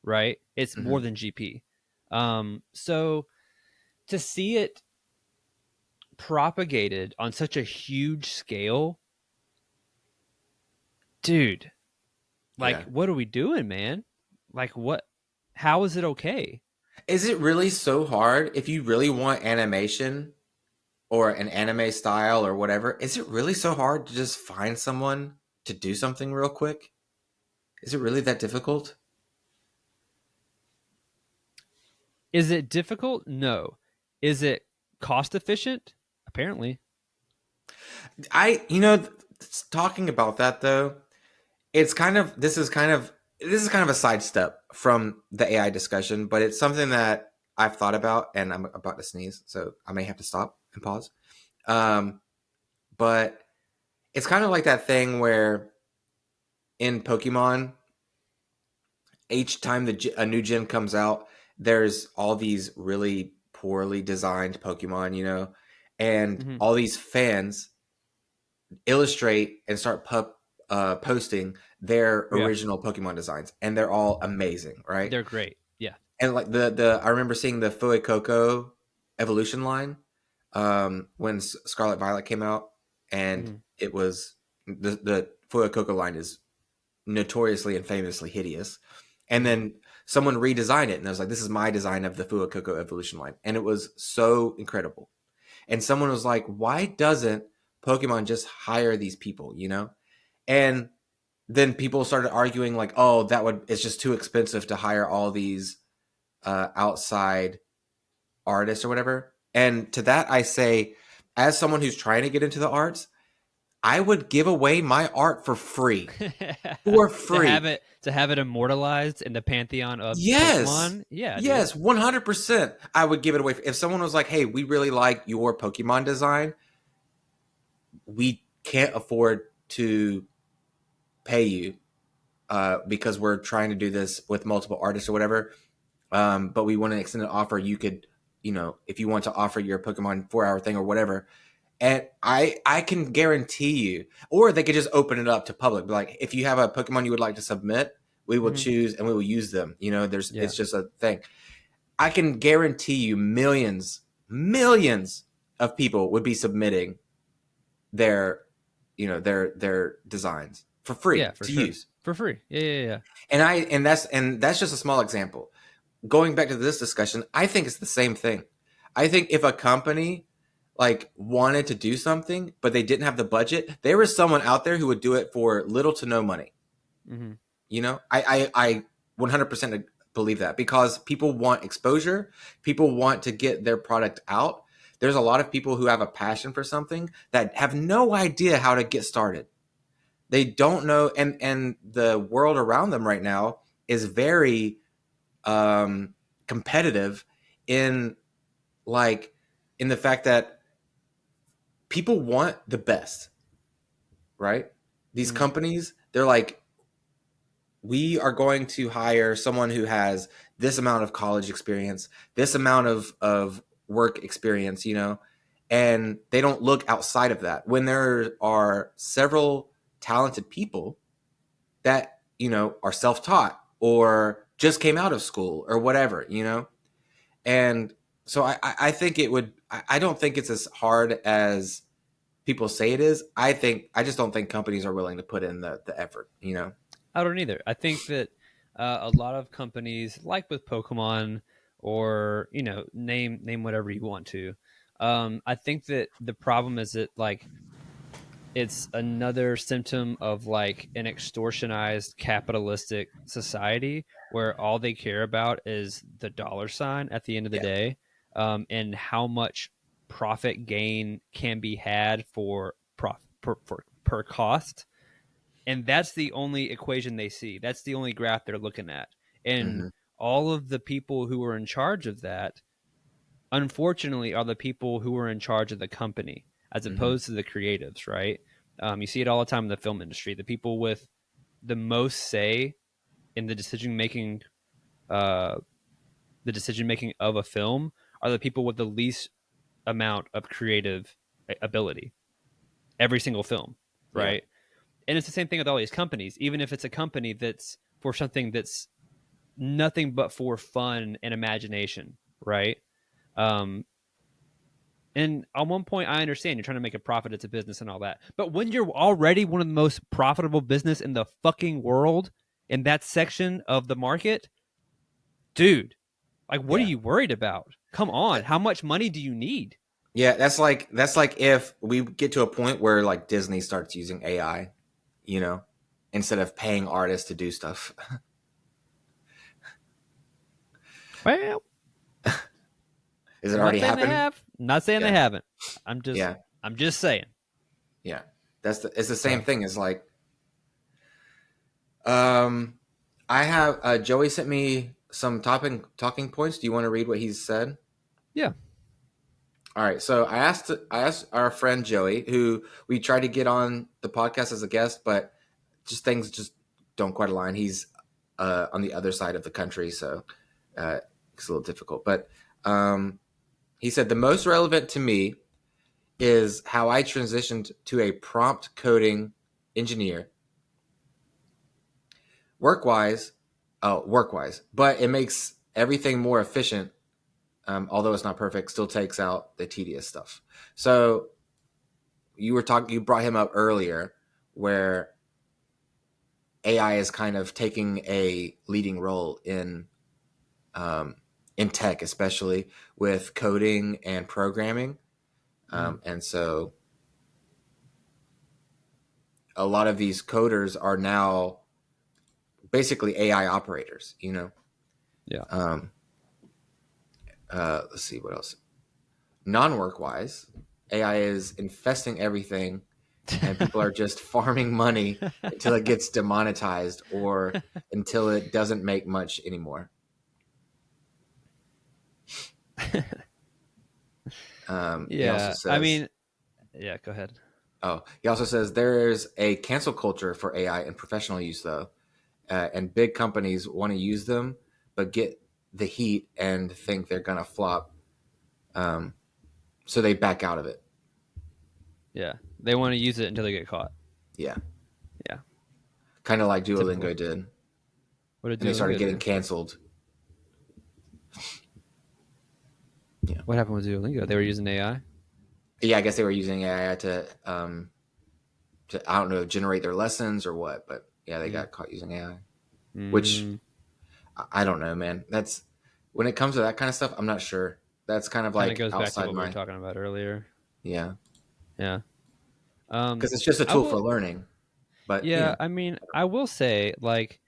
right? It's more Mhm. than GP. So to see it propagated on such a huge scale, dude, like, Yeah. what are we doing, man? Like, what? How is it okay? Is it really so hard if you really want animation or an anime style or whatever? Is it really so hard to just find someone to do something real quick? Is it really that difficult? Is it difficult? No. Is it cost efficient? Apparently. Talking about that though, it's kind of this is kind of a sidestep from the AI discussion, but it's something that I've thought about, and I'm about to sneeze, so I may have to stop and pause. But it's kind of like that thing where in Pokemon, each time a new gym comes out, there's all these really poorly designed Pokemon, and Mm-hmm. all these fans illustrate and start posting their Yeah. original Pokemon designs, and they're all amazing, right? They're great. Yeah. And like the I remember seeing the Fuecoco evolution line when Scarlet Violet came out, and Mm-hmm. it was the Fuecoco line is notoriously and famously hideous. And Mm-hmm. then someone redesigned it, and I was like, "This is my design of the Fuecoco evolution line," and it was so incredible. And someone was like, "Why doesn't Pokemon just hire these people?" And then people started arguing like, "Oh, it's just too expensive to hire all these outside artists or whatever." And to that, I say, as someone who's trying to get into the arts, I would give away my art for free. For free. To have it immortalized in the pantheon of Yes. Pokemon. Yeah, dude. Yes, 100%. I would give it away. If someone was like, "Hey, we really like your Pokemon design. We can't afford to pay you because we're trying to do this with multiple artists or whatever. But we want to extend an offer. You could, if you want to offer your Pokemon 4-hour thing or whatever." And I can guarantee you, or they could just open it up to public. Be like, if you have a Pokemon you would like to submit, we will Mm-hmm. choose and we will use them. Yeah. It's just a thing. I can guarantee you millions of people would be submitting their, their designs for free Yeah, for to sure. use. For free. Yeah. And that's just a small example. Going back to this discussion, I think it's the same thing. I think if a company like wanted to do something, but they didn't have the budget, there was someone out there who would do it for little to no money. Mm-hmm. I 100% believe that because people want exposure. People want to get their product out. There's a lot of people who have a passion for something that have no idea how to get started. They don't know. And the world around them right now is very competitive in like in the fact that people want the best, right? These Mm-hmm. companies, they're like, we are going to hire someone who has this amount of college experience, this amount of work experience, and they don't look outside of that. When there are several talented people that, are self-taught or just came out of school or whatever, And so I think I don't think it's as hard as people say it is. I just don't think companies are willing to put in the effort. I don't either. I think that A lot of companies, like with Pokemon, or name whatever you want to. I think that the problem is that like it's another symptom of like an extortionized capitalistic society where all they care about is the dollar sign at the end of the Yeah. day, and how much profit gain can be had for per cost, and that's the only equation they see. That's the only graph they're looking at, and Mm-hmm. all of the people who are in charge of that, unfortunately, are the people who are in charge of the company as Mm-hmm. opposed to the creatives, right? You see it all the time in the film industry. The people with the most say in uh, the decision making of a film, are the people with the least amount of creative ability. Every single film, Yeah. right? And it's the same thing with all these companies. Even if it's a company that's for something that's nothing but for fun and imagination, right? Um, And at one point, I understand you're trying to make a profit. It's a business and all that. But when you're already one of the most profitable business in the fucking world in that section of the market, dude, like, what are Yeah. you worried about? Come on. How much money do you need? Yeah, that's like if we get to a point where like Disney starts using AI, you know, instead of paying artists to do stuff. Well, Is it I'm not already saying they happened? have. I'm not saying they Yeah. haven't. I'm just, Yeah. I'm just saying. Yeah. It's the same So, thing as like um I have Joey sent me some talking points. Do you want to read what he's said? yeah. All right. So I asked our friend Joey, who we tried to get on the podcast as a guest, but just things just don't quite align. He's on the other side of the country, so it's a little difficult. But he said the most relevant to me is how I transitioned to a prompt coding engineer. Work-wise, but it makes everything more efficient. Although it's not perfect, still takes out the tedious stuff. So you brought him up earlier, where AI is kind of taking a leading role in tech, especially with coding and programming. And so a lot of these coders are now basically AI operators, you know? Yeah. Um, let's see what else. Non-work wise, AI is infesting everything, and people are just farming money until it gets demonetized or until it doesn't make much anymore. He also Yeah. I says, mean, yeah, go ahead. he also says there's a cancel culture for AI in professional use, though, and big companies want to use them, but get the heat and think they're gonna flop, so they back out of it. Yeah. They want to use it until they get caught. Yeah, Yeah. kind of like Typical. Duolingo did, What did and they started Duolingo getting do? canceled. Yeah, What happened with Duolingo? They were using AI. yeah. I guess they were using AI to I don't know, generate their lessons or what, but yeah, they Mm. got caught using AI, which Mm. I don't know, man. That's when it comes to that kind of stuff. I'm not sure. That's kind of Kind of like goes back to outside what we were my talking about earlier. yeah, Yeah. because it's just a I tool for will. learning. But Yeah. I mean, I will say, like,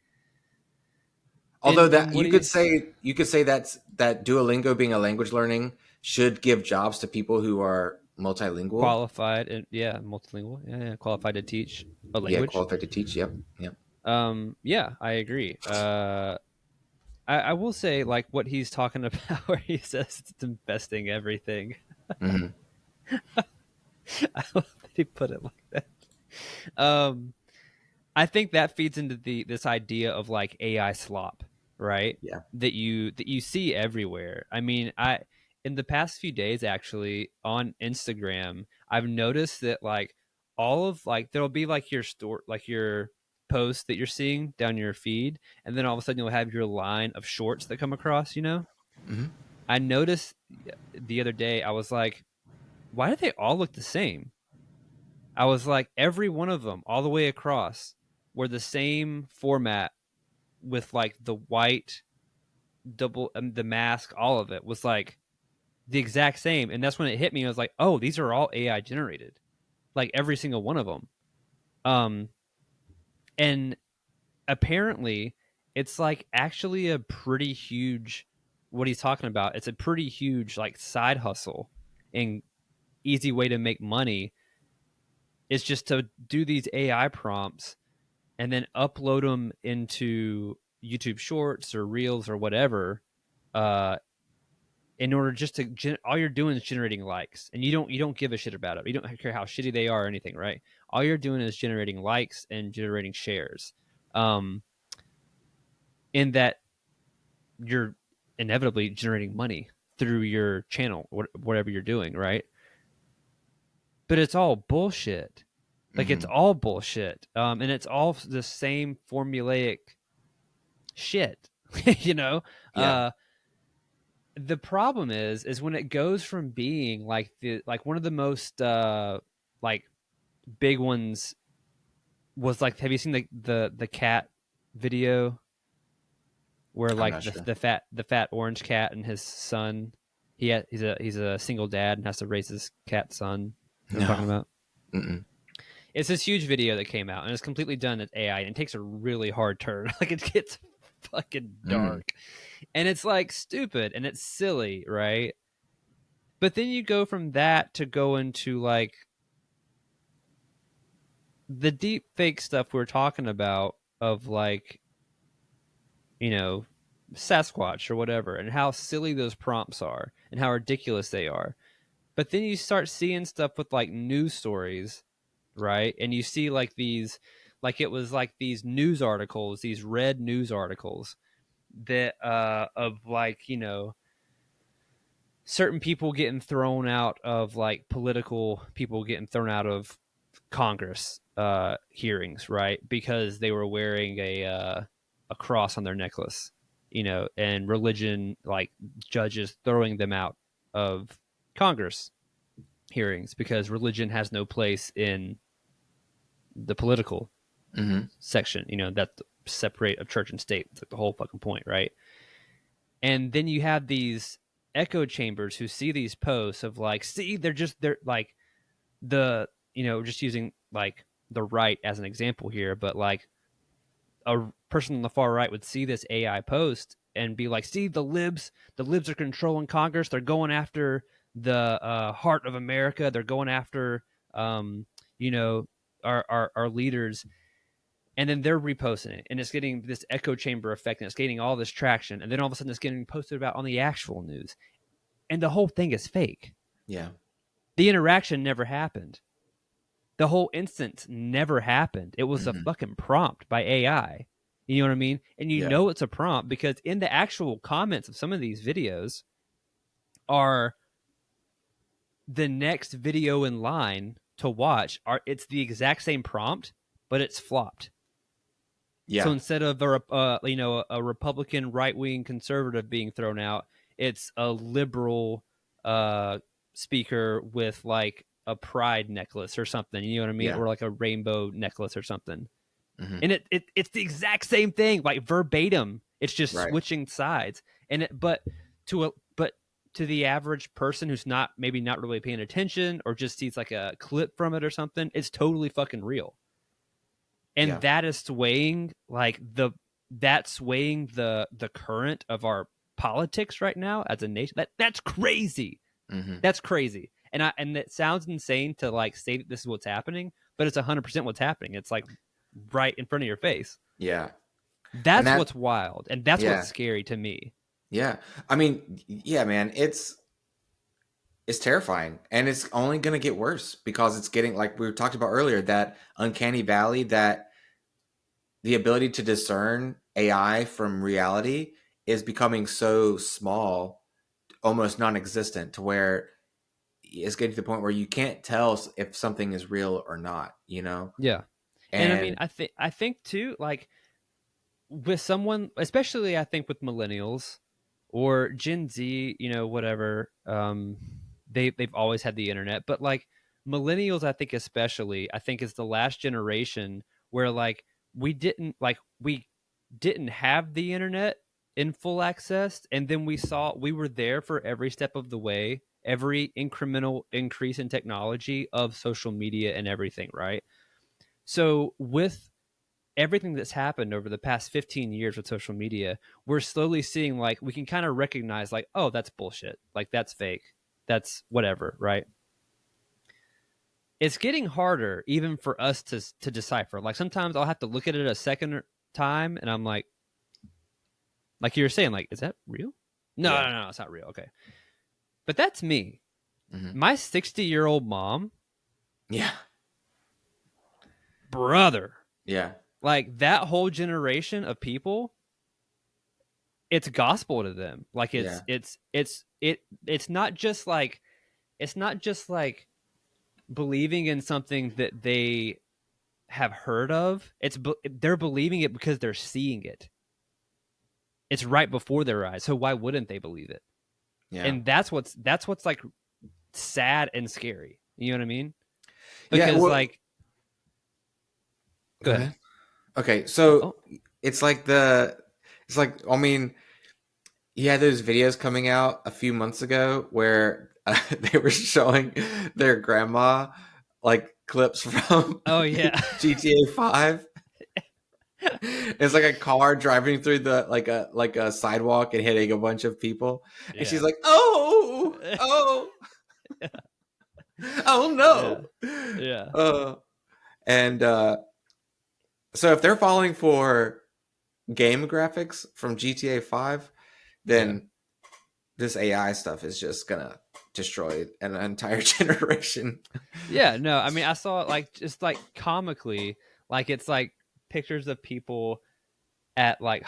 although in that what he's you could say that Duolingo being a language learning should give jobs to people who are multilingual. qualified and yeah, multilingual. Yeah, yeah, qualified to teach a Yeah, language. qualified to teach. Yep, yep. Yeah, I agree. I will say, like, what he's talking about, where he says it's investing everything. Hmm. I love that he put it like that. Um, I think that feeds into this idea of like AI slop, right? Yeah. That you see everywhere. I mean, I in the past few days actually on Instagram, I've noticed that like all of like there'll be like your store like your post that you're seeing down your feed, and then all of a sudden you'll have your line of shorts that come across, you know? Hmm. I noticed the other day, I was like, why do they all look the same? I was like, every one of them, all the way across, were the same format with like the white double the mask, all of it was like the exact same. And that's when it hit me. I was like, oh, these are all AI generated, like every single one of them. And apparently it's like actually a pretty huge, what he's talking about, it's a pretty huge like side hustle and easy way to make money. It's just to do these AI prompts and then upload them into YouTube Shorts or Reels or whatever, in order just to all you're doing is generating likes, and you don't give a shit about it. You don't care how shitty they are or anything, right? All you're doing is generating likes and generating shares. In that you're inevitably generating money through your channel, whatever you're doing, right? But it's all bullshit. Like it's all bullshit, and it's all the same formulaic shit, you know. Yeah. The problem is when it goes from being like one of the most like big ones was like, have you seen the cat video where like Sure. the fat orange cat and his son, he's a single dad and has to raise his cat son. You know what I'm talking about? Mm-mm. It's this huge video that came out and it's completely done at AI and it takes a really hard turn. Like it gets fucking dark. And it's like stupid and it's silly, right? But then you go from that to go into like the deep fake stuff we're talking about of like, you know, Sasquatch or whatever, and how silly those prompts are and how ridiculous they are. But then you start seeing stuff with like news stories, right? And you see like these, like it was like these news articles, these red news articles that of like, you know, certain people getting thrown out of like political people getting thrown out of Congress hearings, right? Because they were wearing a cross on their necklace, you know, and religion, like judges throwing them out of Congress hearings because religion has no place in the political section, you know, that separate of church and state. It's like the whole fucking point, right? And then you have these echo chambers who see these posts of like, see, they're like the, you know, just using like the right as an example here, but like a person on the far right would see this AI post and be like, see, the libs are controlling Congress. They're going after the heart of America. They're going after, you know, our leaders. And then they're reposting it, and it's getting this echo chamber effect, and it's getting all this traction. And then all of a sudden, it's getting posted about on the actual news, and the whole thing is fake. Yeah. The interaction never happened. The whole instance never happened. It was a fucking prompt by AI. You know what I mean? And you know it's a prompt because in the actual comments of some of these videos are the next video in line to watch. It's the exact same prompt, but it's flopped. Yeah. So instead of a Republican right wing conservative being thrown out, it's a liberal speaker with like a pride necklace or something. You know what I mean? Yeah. Or like a rainbow necklace or something. And it's the exact same thing, like verbatim. It's just switching sides. And but to the average person who's not really paying attention or just sees like a clip from it or something, it's totally fucking real. And that is swaying like that's swaying the current of our politics right now as a nation. That's crazy. That's crazy. And it sounds insane to like say that this is what's happening, but it's 100% what's happening. It's like right in front of your face. Yeah. That's what's wild, and that's what's scary to me. Yeah. I mean, yeah, man, it's terrifying, and it's only going to get worse because it's getting, like we talked about earlier, that uncanny valley, that the ability to discern AI from reality is becoming so small, almost non-existent, to where it's getting to the point where you can't tell if something is real or not, you know? Yeah. And I mean, I think too, like with someone, especially I think with millennials or Gen Z, you know, whatever, they've always had the internet, but like millennials, I think especially, I think is the last generation where like we didn't have the internet in full access, and then we were there for every step of the way, every incremental increase in technology of social media and everything, right? So with everything that's happened over the past 15 years with social media, we're slowly seeing like we can kind of recognize like, oh, that's bullshit, like that's fake, that's whatever, right? It's getting harder even for us to decipher. Like sometimes I'll have to look at it a second time and I'm like you were saying, like, is that real? No, Yeah. no, it's not real. Okay. But that's me. Mhm. My 60-year-old mom, Yeah. brother, Yeah. like that whole generation of people, it's gospel to them. Like Yeah. it's not just like believing in something that they have heard of. They're believing it because they're seeing it. It's right before their eyes. So why wouldn't they believe it? Yeah. And that's what's like sad and scary. You know what I mean? Yeah. Because Well, like, go ahead. Okay, so Oh, it's like I mean, you had those videos coming out a few months ago where they were showing their grandma like clips from oh yeah. GTA 5. It's like a car driving through the like a sidewalk and hitting a bunch of people, and she's Yeah. like, "Oh, oh Yeah. no!" Yeah. Uh, and so if they're falling for game graphics from GTA 5, Yeah. then this AI stuff is just gonna destroy an entire generation. Yeah. No, I mean, I saw it like just like comically, like it's like pictures of people at like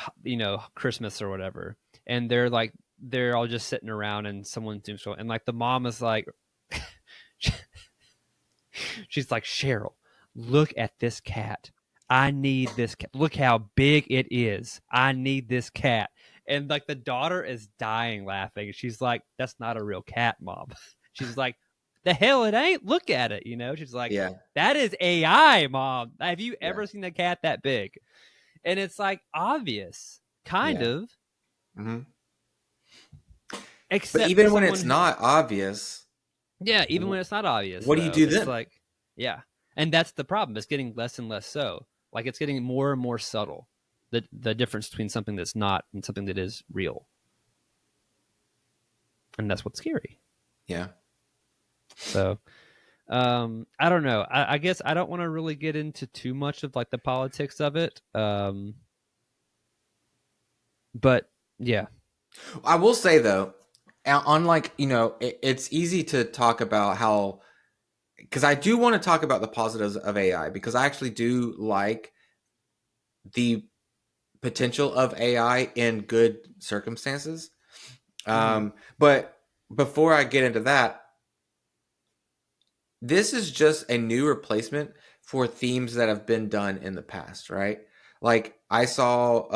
Christmas or whatever, and they're all just sitting around and someone's doing so, and like the mom is like, she's like, Cheryl, look at this cat. I need this cat. Look how big it is. I need this cat. And like the daughter is dying laughing. She's like, that's not a real cat, mom. She's like, the hell it ain't. Look at it. She's like, Yeah, that is AI, mom. Have you yeah, ever seen a cat that big? And it's like obvious, kind yeah. of, hmm But except to even when someone it's who, not obvious, yeah, even when it's not obvious, what do you though, do it's then? like, yeah. And that's the problem. It's getting less and less so. Like it's getting more and more subtle. The difference between something that's not and something that is real. And that's what's scary. Yeah, So I don't know. I guess I don't want to really get into too much of like the politics of it. But yeah. I will say though, unlike it's easy to talk about how, because I do want to talk about the positives of AI, because I actually do like the potential of AI in good circumstances. Mhm. But before I get into that, this is just a new replacement for themes that have been done in the past, right? Like I saw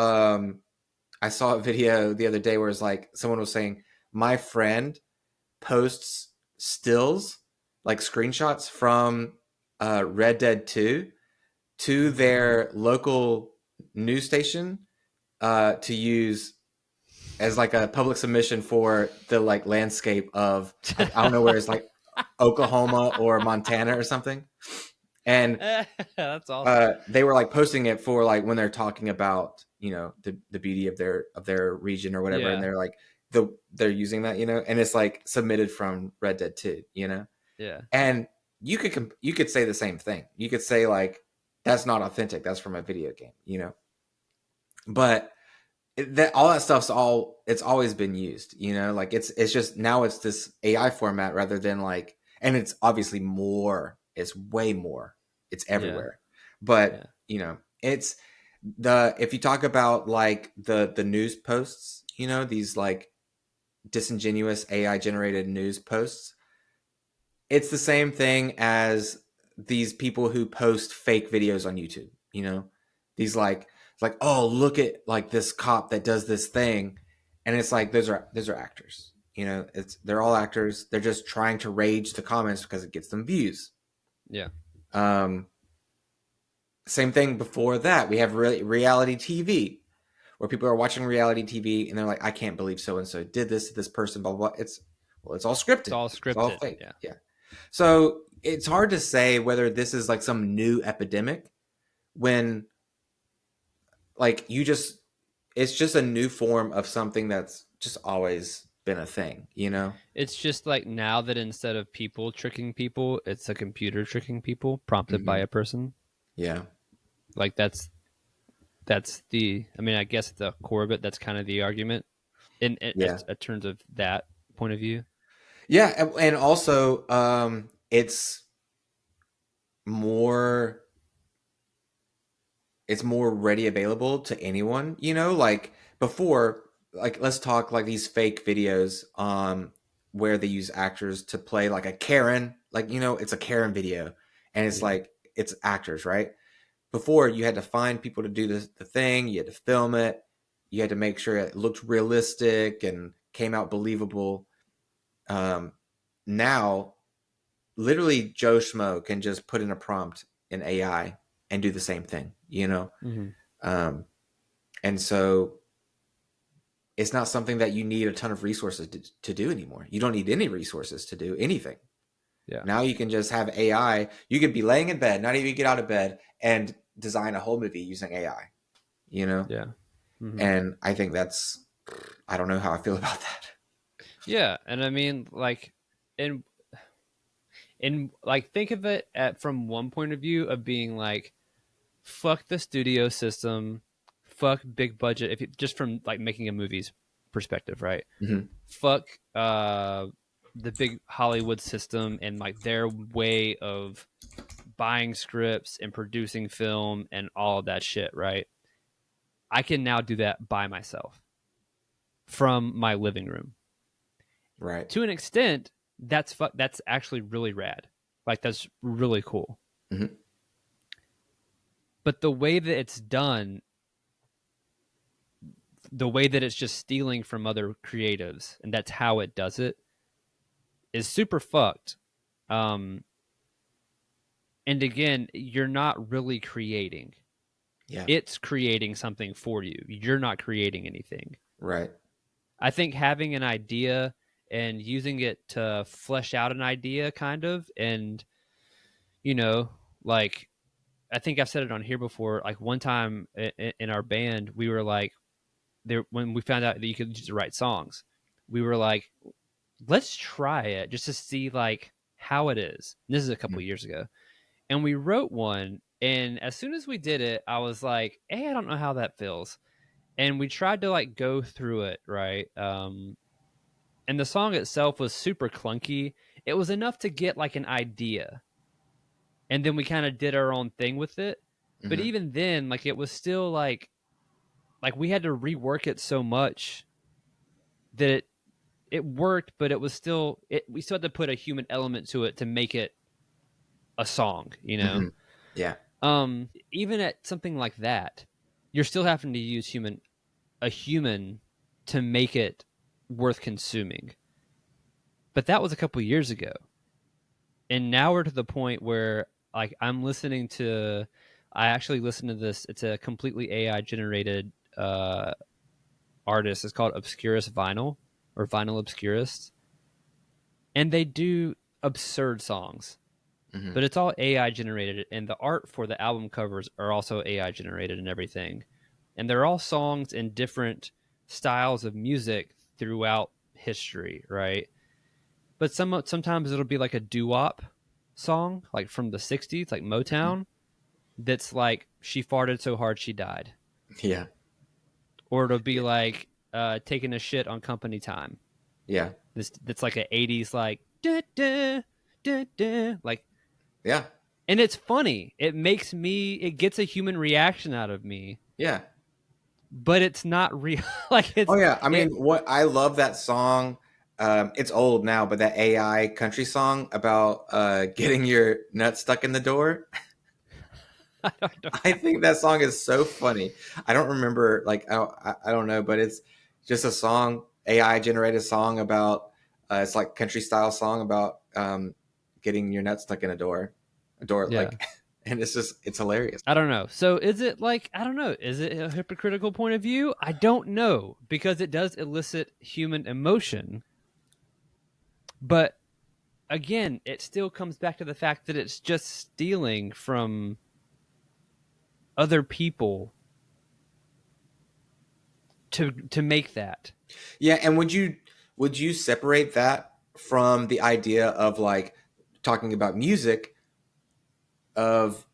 a video the other day where it's like someone was saying, my friend posts stills, like screenshots from Red Dead 2 to their local news station to use as like a public submission for the like landscape of, I don't know where it's like Oklahoma or Montana or something. And That's awesome. they were like posting it for like when they're talking about the beauty of their region or whatever, and Yeah. they're like they're using that, and it's like submitted from Red Dead 2, Yeah. and you could say the same thing. You could say like that's not authentic, that's from a video game, but that all that stuff's it's always been used, like it's just now it's this AI format rather than like, and it's obviously more, it's way more, it's Yeah. everywhere. But Yeah. it's if you talk about like the news posts, these like disingenuous AI generated news posts, it's the same thing as these people who post fake videos on YouTube, these like, it's like, oh, look at like this cop that does this thing. And it's like, those are actors, they're all actors. They're just trying to rage the comments because it gets them views. Yeah. Same thing before that. We have reality TV. where people are watching reality TV and they're like, I can't believe so and so did this to this person, blah, blah, blah. It's all scripted. It's all It's all scripted. fake. Yeah. Yeah. So it's hard to say whether this is like some new epidemic when like it's just a new form of something that's just always been a thing, you know? It's just like now that instead of people tricking people, it's a computer tricking people prompted by a person. Yeah. Like that's the, I mean, I guess at the core of it, that's kind of the argument in terms of that point of view. Yeah. And also, it's more ready available to anyone, you know, like before, like let's talk like these fake videos where they use actors to play like a Karen, like, you know, it's a Karen video and it's like it's actors, right? Before you had to find people to do the thing, you had to film it, you had to make sure it looked realistic and came out believable. Now literally Joe Schmo can just put in a prompt in AI and do the same thing, you know? And so it's not something that you need a ton of resources to do anymore. You don't need any resources to do anything. Yeah. Now you can just have AI. You could be laying in bed, not even get out of bed, and design a whole movie using AI, you know? Yeah. And I think I don't know how I feel about that. Yeah. And I mean, like, and like, think of it from one point of view of being like, fuck the studio system, fuck big budget. If just from like making a movie's perspective, right? Fuck the big Hollywood system and like their way of buying scripts and producing film and all of that shit, right? I can now do that by myself from my living room. Right. To an extent, that's actually really rad. Like that's really cool. But the way that it's done, the way that it's just stealing from other creatives, and that's how it does it, is super fucked. And again, you're not really creating. Yeah. It's creating something for you. You're not creating anything. Right. I think having an idea and using it to flesh out an idea kind of, and, you know, like, I think I've said it on here before. Like one time in our band, we were like, when we found out that you could just write songs, we were like, let's try it just to see like how it is. And this is a couple years ago. And we wrote one. And as soon as we did it, I was like, hey, I don't know how that feels. And we tried to like go through it, right? And the song itself was super clunky. It was enough to get like an idea. And then we kind of did our own thing with it. But even then, like it was still like we had to rework it so much that it worked, but it was still we still had to put a human element to it to make it a song, you know? Yeah. Even at something like that, you're still having to use a human to make it worth consuming. But that was a couple years ago. And now we're to the point where like I actually listen to this. It's a completely AI generated artist. It's called Obscurus Vinyl or Vinyl Obscurist. And they do absurd songs. But it's all AI generated, and the art for the album covers are also AI generated and everything. And they're all songs in different styles of music throughout history, right? But sometimes it'll be like a doo-wop song, like from the 60s, like Motown, that's like, she farted so hard she died. Yeah. Or it'll be like taking a shit on company time. Yeah. That's like an 80s, like, da, da, da, da, like, yeah. And it's funny. It gets a human reaction out of me. Yeah. But it's not real. Like it's, oh yeah. I mean, I love that song. It's old now, but that AI country song about getting your nuts stuck in the door. I think that song is so funny. I don't remember, like, I don't know, but it's just a song, AI generated song about, it's like country style song about getting your nuts stuck in a door, yeah. like, and it's hilarious. I don't know. So is it like, I don't know, is it a hypocritical point of view? I don't know, because it does elicit human emotion. But again, it still comes back to the fact that it's just stealing from other people to make that. Yeah, and would you separate that from the idea of like talking about music, of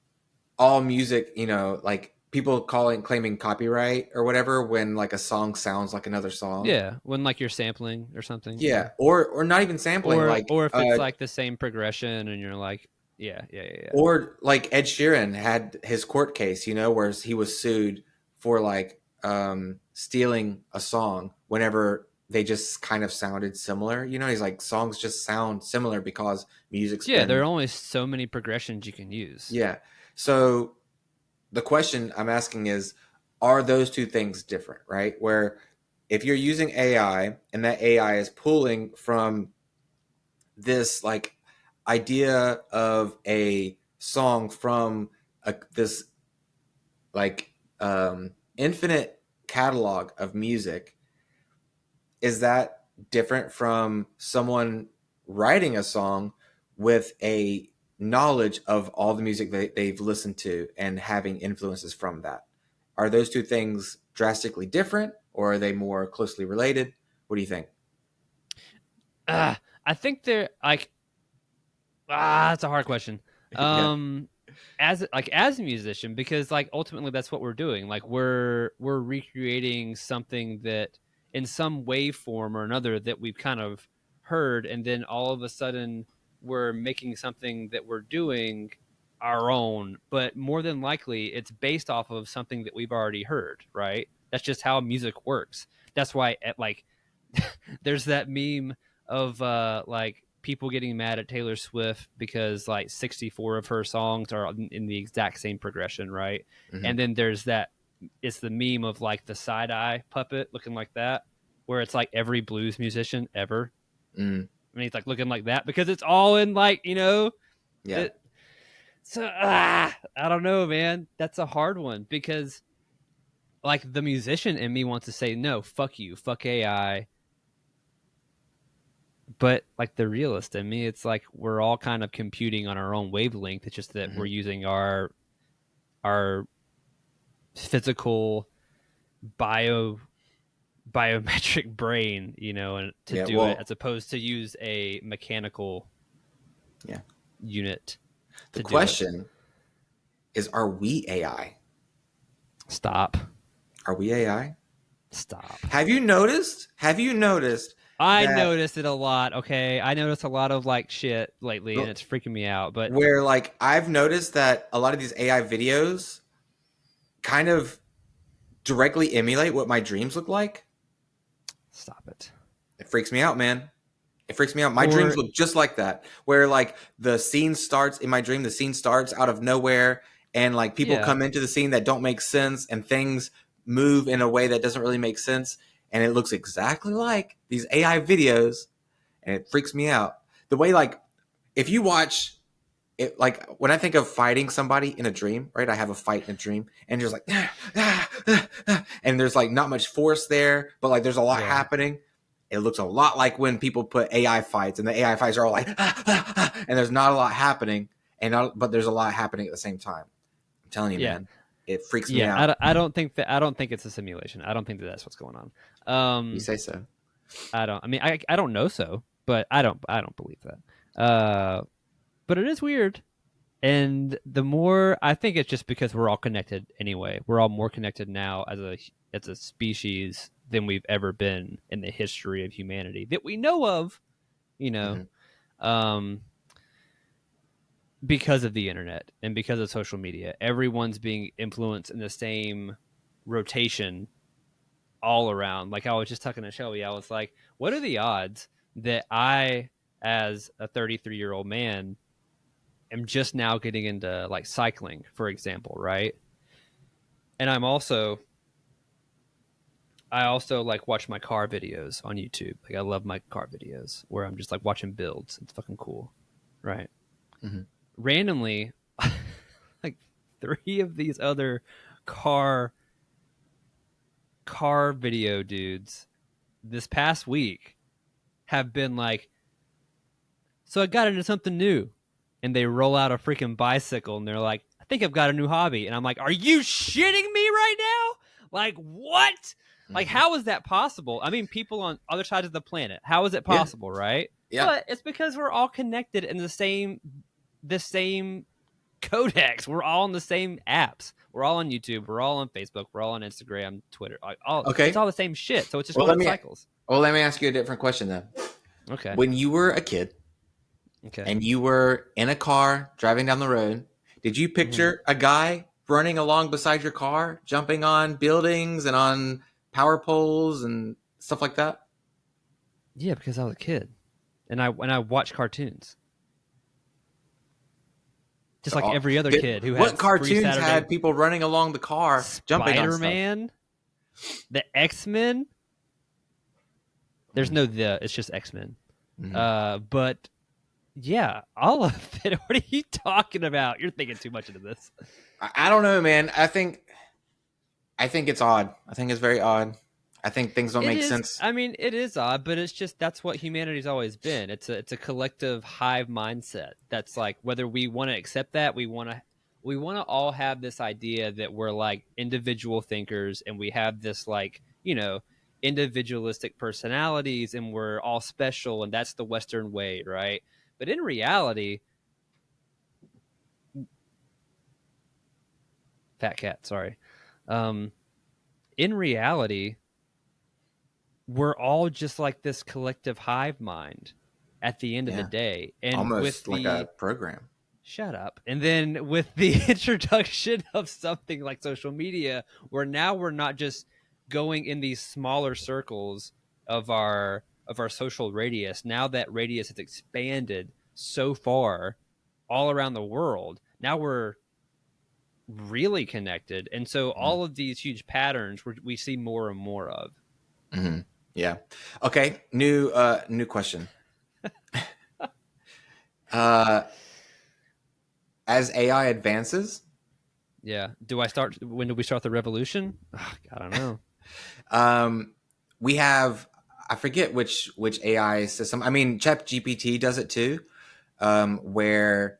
all music, like people claiming copyright or whatever when like a song sounds like another song? Yeah, when like you're sampling or something. Yeah, or not even sampling, like or if it's like the same progression and you're like, yeah. or like Ed Sheeran had his court case, where he was sued for like stealing a song whenever they just kind of sounded similar. He's like, songs just sound similar because music's there are only so many progressions you can use. Yeah. So the question I'm asking is, are those two things different, right? Where if you're using AI and that AI is pulling from this like idea of a song from this like infinite catalog of music, is that different from someone writing a song with a knowledge of all the music they've listened to and having influences from that? Are those two things drastically different, or are they more closely related? What do you think? I think they're like, that's a hard question. Yeah. As a musician, because like ultimately that's what we're doing. Like we're recreating something that in some waveform or another that we've kind of heard, and then all of a sudden we're making something that we're doing our own, but more than likely it's based off of something that we've already heard, right? That's just how music works. That's why there's that meme of like people getting mad at Taylor Swift because like 64 of her songs are in the exact same progression, right? Mm-hmm. And then there's that, it's the meme of like the side eye puppet looking like that, where it's like every blues musician ever. Mm. I mean, it's like looking like that because it's all in like, Yeah. So I don't know, man. That's a hard one because like the musician in me wants to say, no, fuck you, fuck AI. But like the realist in me, it's like we're all kind of computing on our own wavelength. It's just that we're using our physical biometric brain, and to do it, as opposed to use a mechanical unit. The question is, are we AI? Stop. Are we AI? Stop. Have you noticed? I noticed it a lot. Okay, I noticed a lot of like shit lately, and it's freaking me out. But where like I've noticed that a lot of these AI videos kind of directly emulate what my dreams look like. Stop it. It freaks me out, man. It freaks me out. My dreams look just like that, where like the scene starts in my dream. The scene starts out of nowhere, and like people come into the scene that don't make sense, and things move in a way that doesn't really make sense, and it looks exactly like these AI videos, and it freaks me out. The way like if you watch it, like when I think of fighting somebody in a dream, right? I have a fight in a dream, and there's like, and there's like not much force there, but like there's a lot happening. It looks a lot like when people put AI fights, and the AI fights are all like, and there's not a lot happening, but there's a lot happening at the same time. I'm telling you, man, it freaks me out. I don't think it's a simulation. I don't think that that's what's going on. You say so. I don't know so, but I don't believe that. But it is weird. And the more, I think it's just because we're all connected anyway. We're all more connected now as a species than we've ever been in the history of humanity that we know of, because of the internet and because of social media. Everyone's being influenced in the same rotation all around. Like I was just talking to Shelby, I was like, what are the odds that I, as a 33-year-old man, am just now getting into like cycling, for example, right? And I also like watch my car videos on YouTube. Like I love my car videos where I'm just like watching builds. It's fucking cool, right? Mm-hmm. Randomly, 3 of these other car video dudes this past week have been like, so I got into something new. And they roll out a freaking bicycle and they're like, I think I've got a new hobby. And I'm like, are you shitting me right now? Like, what? Like, how is that possible? I mean, people on other sides of the planet, how is it possible, right? Yeah. But it's because we're all connected in the same codex. We're all on the same apps. We're all on YouTube. We're all on Facebook. We're all on Instagram, Twitter. Okay. It's all the same shit. So it's just Well, going in cycles. Well, let me ask you a different question then. Okay. When you were a kid and you were in a car driving down the road, did you picture a guy running along beside your car, jumping on buildings and on power poles and stuff like that? Yeah, because I was a kid. And I watched cartoons. Just like every other kid who had what cartoons had people running along the car, jumping on stuff? Spider-Man, the X-Men. There's no the. It's just X-Men. But yeah, all of it. What are you talking about? You're thinking too much into this. I don't know, man. I think it's odd. I think it's very odd. I think things don't make sense. I mean, it is odd, but it's just that's what humanity's always been. It's a collective hive mindset. That's like whether we want to accept that, we want to all have this idea that we're like individual thinkers and we have this like, individualistic personalities and we're all special and that's the Western way, right? But in reality, fat cat, sorry. In reality, we're all just like this collective hive mind at the end of the day. And almost like a program. Shut up. And then with the introduction of something like social media, where now we're not just going in these smaller circles of our social radius. Now that radius has expanded so far all around the world, now we're really connected. And so all of these huge patterns we see more and more of. Mm-hmm. Yeah. Okay. New question. As AI advances. Yeah. When do we start the revolution? Oh, I don't know. We have, I forget which AI system. I mean, ChatGPT does it too, where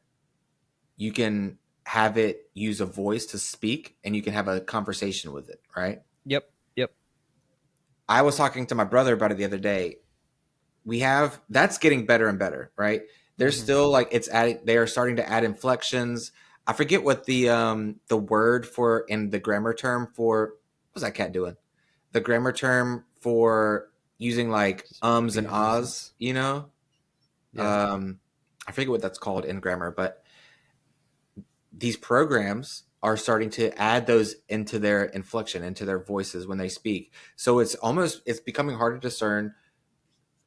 you can have it use a voice to speak and you can have a conversation with it, right? Yep. I was talking to my brother about it the other day. That's getting better and better, right? There's still like they are starting to add inflections. I forget what the word for in the grammar term for, what's that cat doing? The grammar term for using like ums and ahs, Yeah. I forget what that's called in grammar, but these programs are starting to add those into their inflection, into their voices when they speak. So it's becoming hard to discern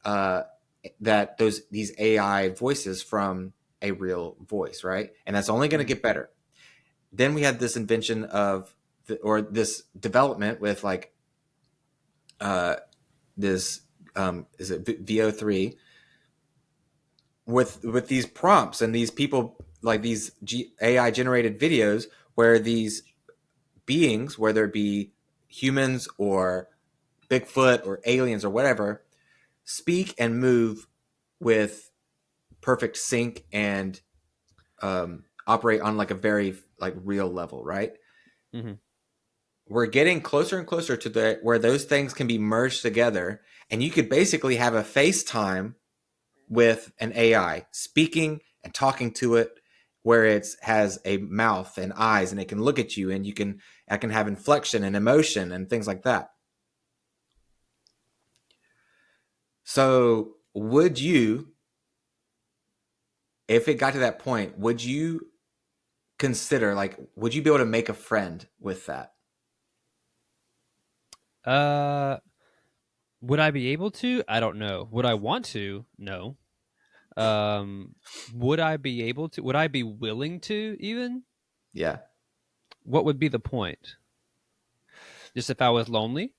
that these AI voices from a real voice, right? And that's only going to get better. Then we had this invention this development with like is it VO3 with these prompts and these people like these AI generated videos where these beings, whether it be humans or Bigfoot or aliens or whatever, speak and move with perfect sync and operate on like a very like real level, right? Mm-hmm. We're getting closer and closer to where those things can be merged together, and you could basically have a FaceTime with an AI speaking and talking to it, where it has a mouth and eyes, and it can look at you, and I can have inflection and emotion and things like that. So would you, if it got to that point, would you consider, like, would you be able to make a friend with that? Would I be able to? I don't know. Would I want to? No. Would I be able to? Would I be willing to even? Yeah. What would be the point? Just if I was lonely?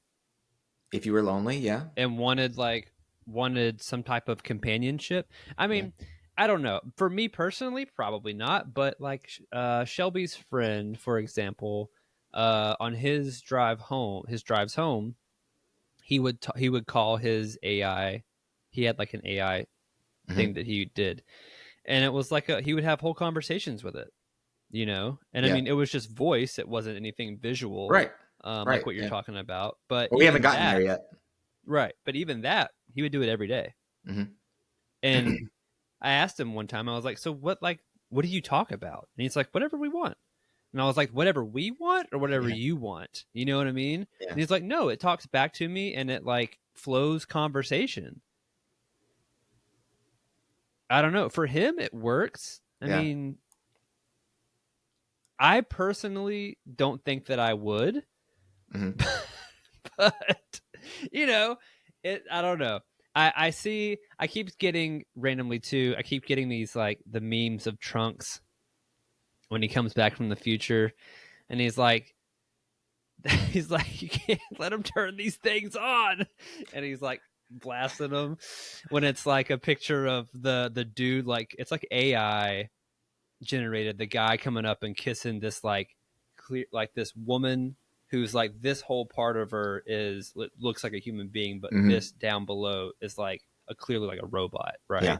If you were lonely, yeah. And wanted some type of companionship. I mean, I don't know. For me personally, probably not. But like Shelby's friend, for example, on his drives home, he would call his AI. He had like an AI thing that he did, and it was like he would have whole conversations with it, you know. And I Yeah. mean, it was just voice; it wasn't anything visual, Right. like what you're talking about. But Well, we haven't even gotten there yet. right? But even that, he would do it every day. And I asked him one time, I was like, "So what do you talk about?" And he's like, "Whatever we want." And I was like, "Whatever we want, or whatever you want?" You know what I mean? Yeah. And he's like, "No, it talks back to me, and it like flows conversation." I don't know. For him, it works. I mean, I personally don't think that I would, but you know, I don't know. I keep getting randomly too. I keep getting these like the memes of Trunks when he comes back from the future, and he's like, you can't let him turn these things on, and he's like blasting them when it's like a picture of the dude, like it's like AI generated, the guy coming up and kissing this like clear, like this woman who's like this whole part of her looks like a human being, but this down below is like clearly like a robot, right? Yeah.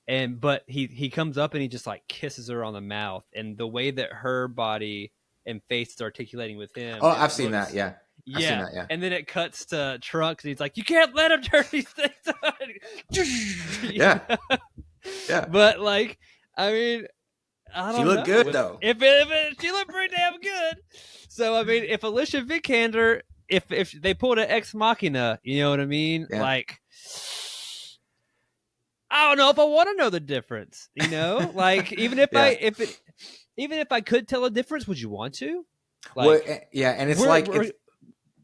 And but he comes up and he just like kisses her on the mouth, and the way that her body and face is articulating with him. Oh, I've seen that. Yeah. I've seen that, yeah. And then it cuts to Trunks, and he's like, "You can't let him turn these things on." Yeah. Yeah. But like, I mean, I don't know. She looked good though. If she looked pretty damn good. So I mean, if Alicia Vikander, if they pulled an Ex Machina, you know what I mean? Yeah. Like, I don't know if I want to know the difference. You know, like even if even if I could tell a difference, would you want to? Like, well, yeah, and it's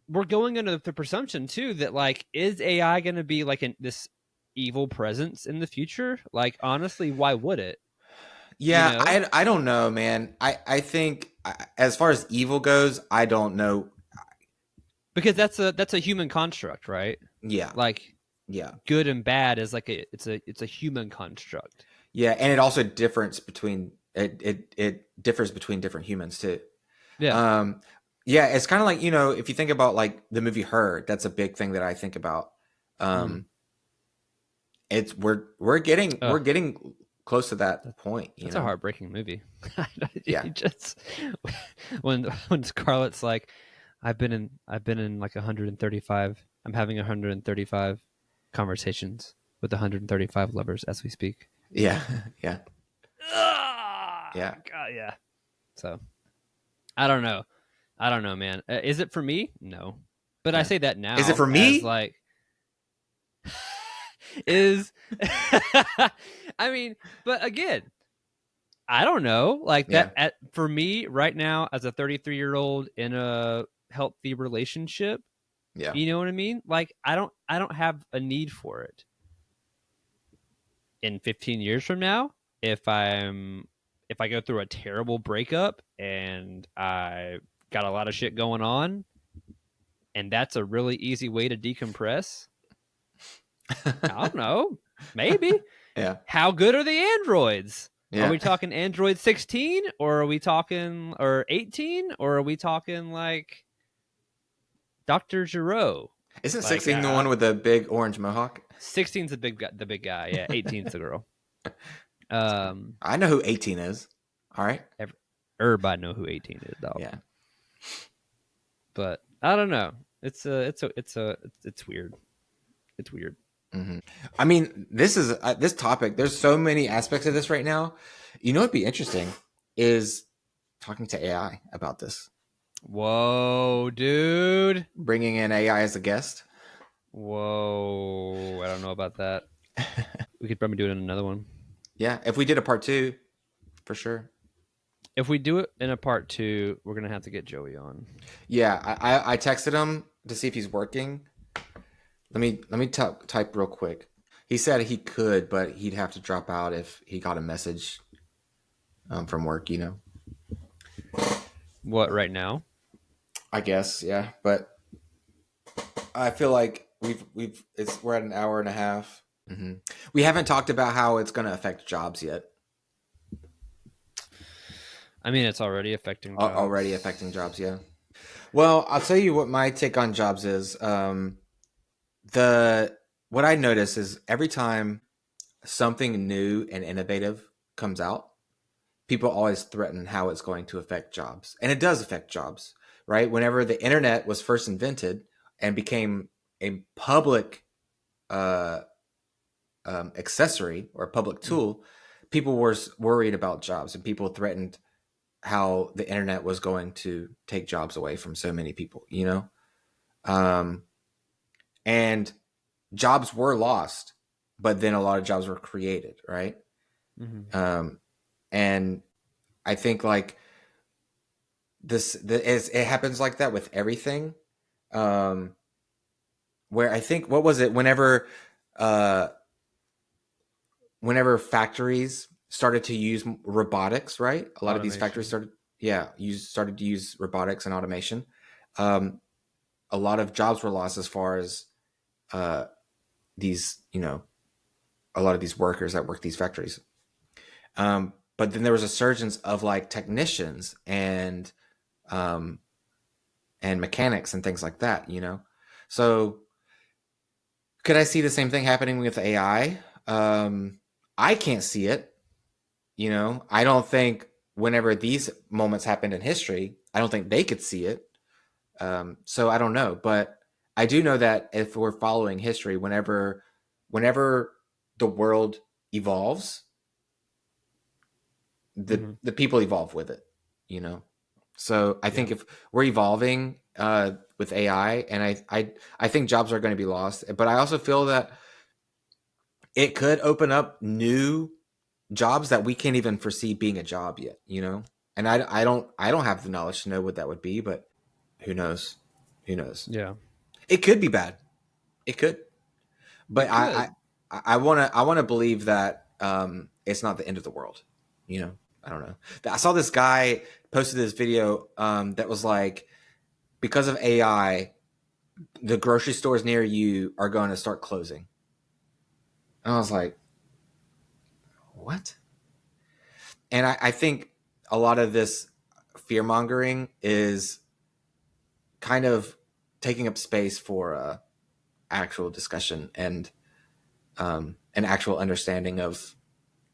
we're going under the presumption too that like, is AI going to be like this evil presence in the future? Like, honestly, why would it? Yeah, you know? I don't know, man. I think as far as evil goes, I don't know, because that's a human construct, right? Yeah. Like, yeah, good and bad is like it's a human construct. Yeah, and it also differs between different humans too. Yeah. Yeah, it's kind of like, you know, if you think about like the movie Her, that's a big thing that I think about. It's we're getting close to that point. It's a heartbreaking movie. Yeah. Just when Scarlett's like, I've been in like 135. I'm having 135 conversations with 135 lovers as we speak. Yeah. Yeah. Yeah. God, yeah. So I don't know, man. Is it for me? No, but I say that now. Is it for me? Like, I mean, but again, I don't know. Like that for me right now, as a 33-year-old in a healthy relationship. Yeah. You know what I mean? Like, I don't have a need for it. In 15 years from now, if I go through a terrible breakup and I got a lot of shit going on, and that's a really easy way to decompress, I don't know. Maybe. Yeah. How good are the androids? Yeah. Are we talking Android 16, or are we talking 18, or are we talking like Dr. Giro? Isn't 16 the one with the big orange mohawk? 16's the big guy. Yeah, 18's the girl. I know who 18 is. All right. Everybody know who 18 is, dog. Yeah. But I don't know. It's weird. It's weird. Mm-hmm. I mean, this is this topic. There's so many aspects of this right now. You know, what'd be interesting is talking to AI about this. Whoa, dude! Bringing in AI as a guest. Whoa, I don't know about that. We could probably do it in another one. Yeah, if we did a part 2, for sure. If we do it in a part 2, we're gonna have to get Joey on. Yeah, I texted him to see if he's working. Let me type real quick. He said he could, but he'd have to drop out if he got a message from work. You know. What, right now? I guess, yeah. But I feel like we're at an hour and a half. Mm-hmm. We haven't talked about how it's going to affect jobs yet. I mean, it's already affecting jobs. Already affecting jobs, yeah. Well, I'll tell you what my take on jobs is. What I notice is every time something new and innovative comes out, people always threaten how it's going to affect jobs. And it does affect jobs, right? Whenever the internet was first invented and became a public accessory or a public tool, people were worried about jobs, and people threatened how the internet was going to take jobs away from so many people, you know? And jobs were lost, but then a lot of jobs were created, right? Mm-hmm. And I think like it happens like that with everything. Where I think, what was it? Whenever factories started to use robotics, right? A lot of these factories started to use robotics and automation. A lot of jobs were lost as far as these, a lot of these workers that work these factories. But then there was a surgence of like technicians and mechanics and things like that, So could I see the same thing happening with AI? I can't see it. I don't think whenever these moments happened in history, I don't think they could see it. So I don't know, but I do know that if we're following history, whenever the world evolves, the people evolve with it, So I think if we're evolving with AI, and I think jobs are going to be lost, but I also feel that it could open up new jobs that we can't even foresee being a job yet, And I don't have the knowledge to know what that would be, but who knows? Who knows? Yeah, it could be bad. It could, but I want to believe that it's not the end of the world. I don't know. I saw this guy posted this video that was like, because of AI, the grocery stores near you are going to start closing. And I was like, what? And I think a lot of this fear mongering is kind of taking up space for actual discussion and an actual understanding of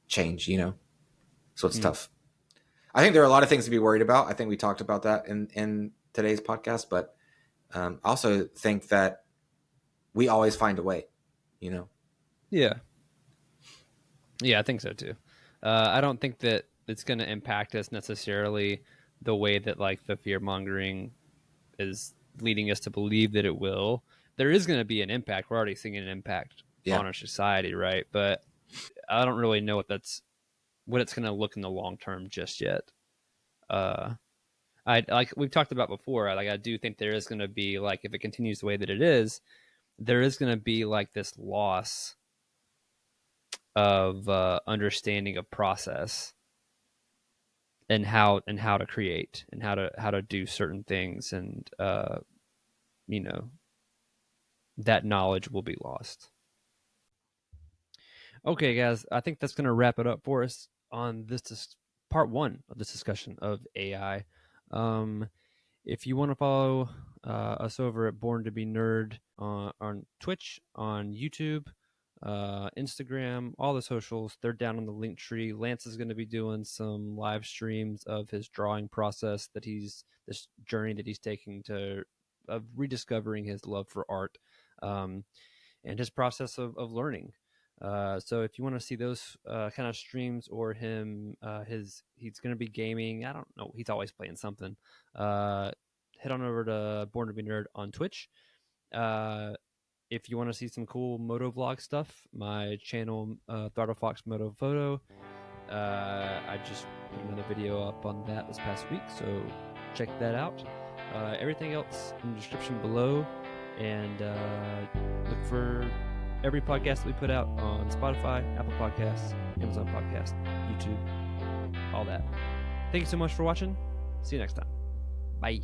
change, So it's tough. I think there are a lot of things to be worried about. I think we talked about that in today's podcast, but I also think that we always find a way, Yeah, I think so too. I don't think that it's going to impact us necessarily the way that like the fear mongering is leading us to believe that it will. There is going to be an impact. We're already seeing an impact on our society, right? But I don't really know what it's going to look in the long term just yet. I like we've talked about before. Like I do think there is going to be like, if it continues the way that it is, there is going to be like this loss of understanding of process and how to create and how to do certain things, and that knowledge will be lost. Okay, guys, I think that's going to wrap it up for us on this part one of this discussion of AI. If you want to follow us over at Born2BNerd on Twitch, on YouTube, Instagram, all the socials, they're down on the link tree. Lance is going to be doing some live streams of his drawing process, this journey that he's taking of rediscovering his love for art, and his process of learning. So if you want to see those kind of streams, or him, he's going to be gaming. I don't know. He's always playing something. Head on over to Born2BNerd on Twitch. If you want to see some cool moto vlog stuff, my channel, Throttle Fox Moto Photo, I just put another video up on that this past week, so check that out. Everything else in the description below, and look for every podcast that we put out on Spotify, Apple Podcasts, Amazon Podcasts, YouTube, all that. Thank you so much for watching. See you next time. Bye.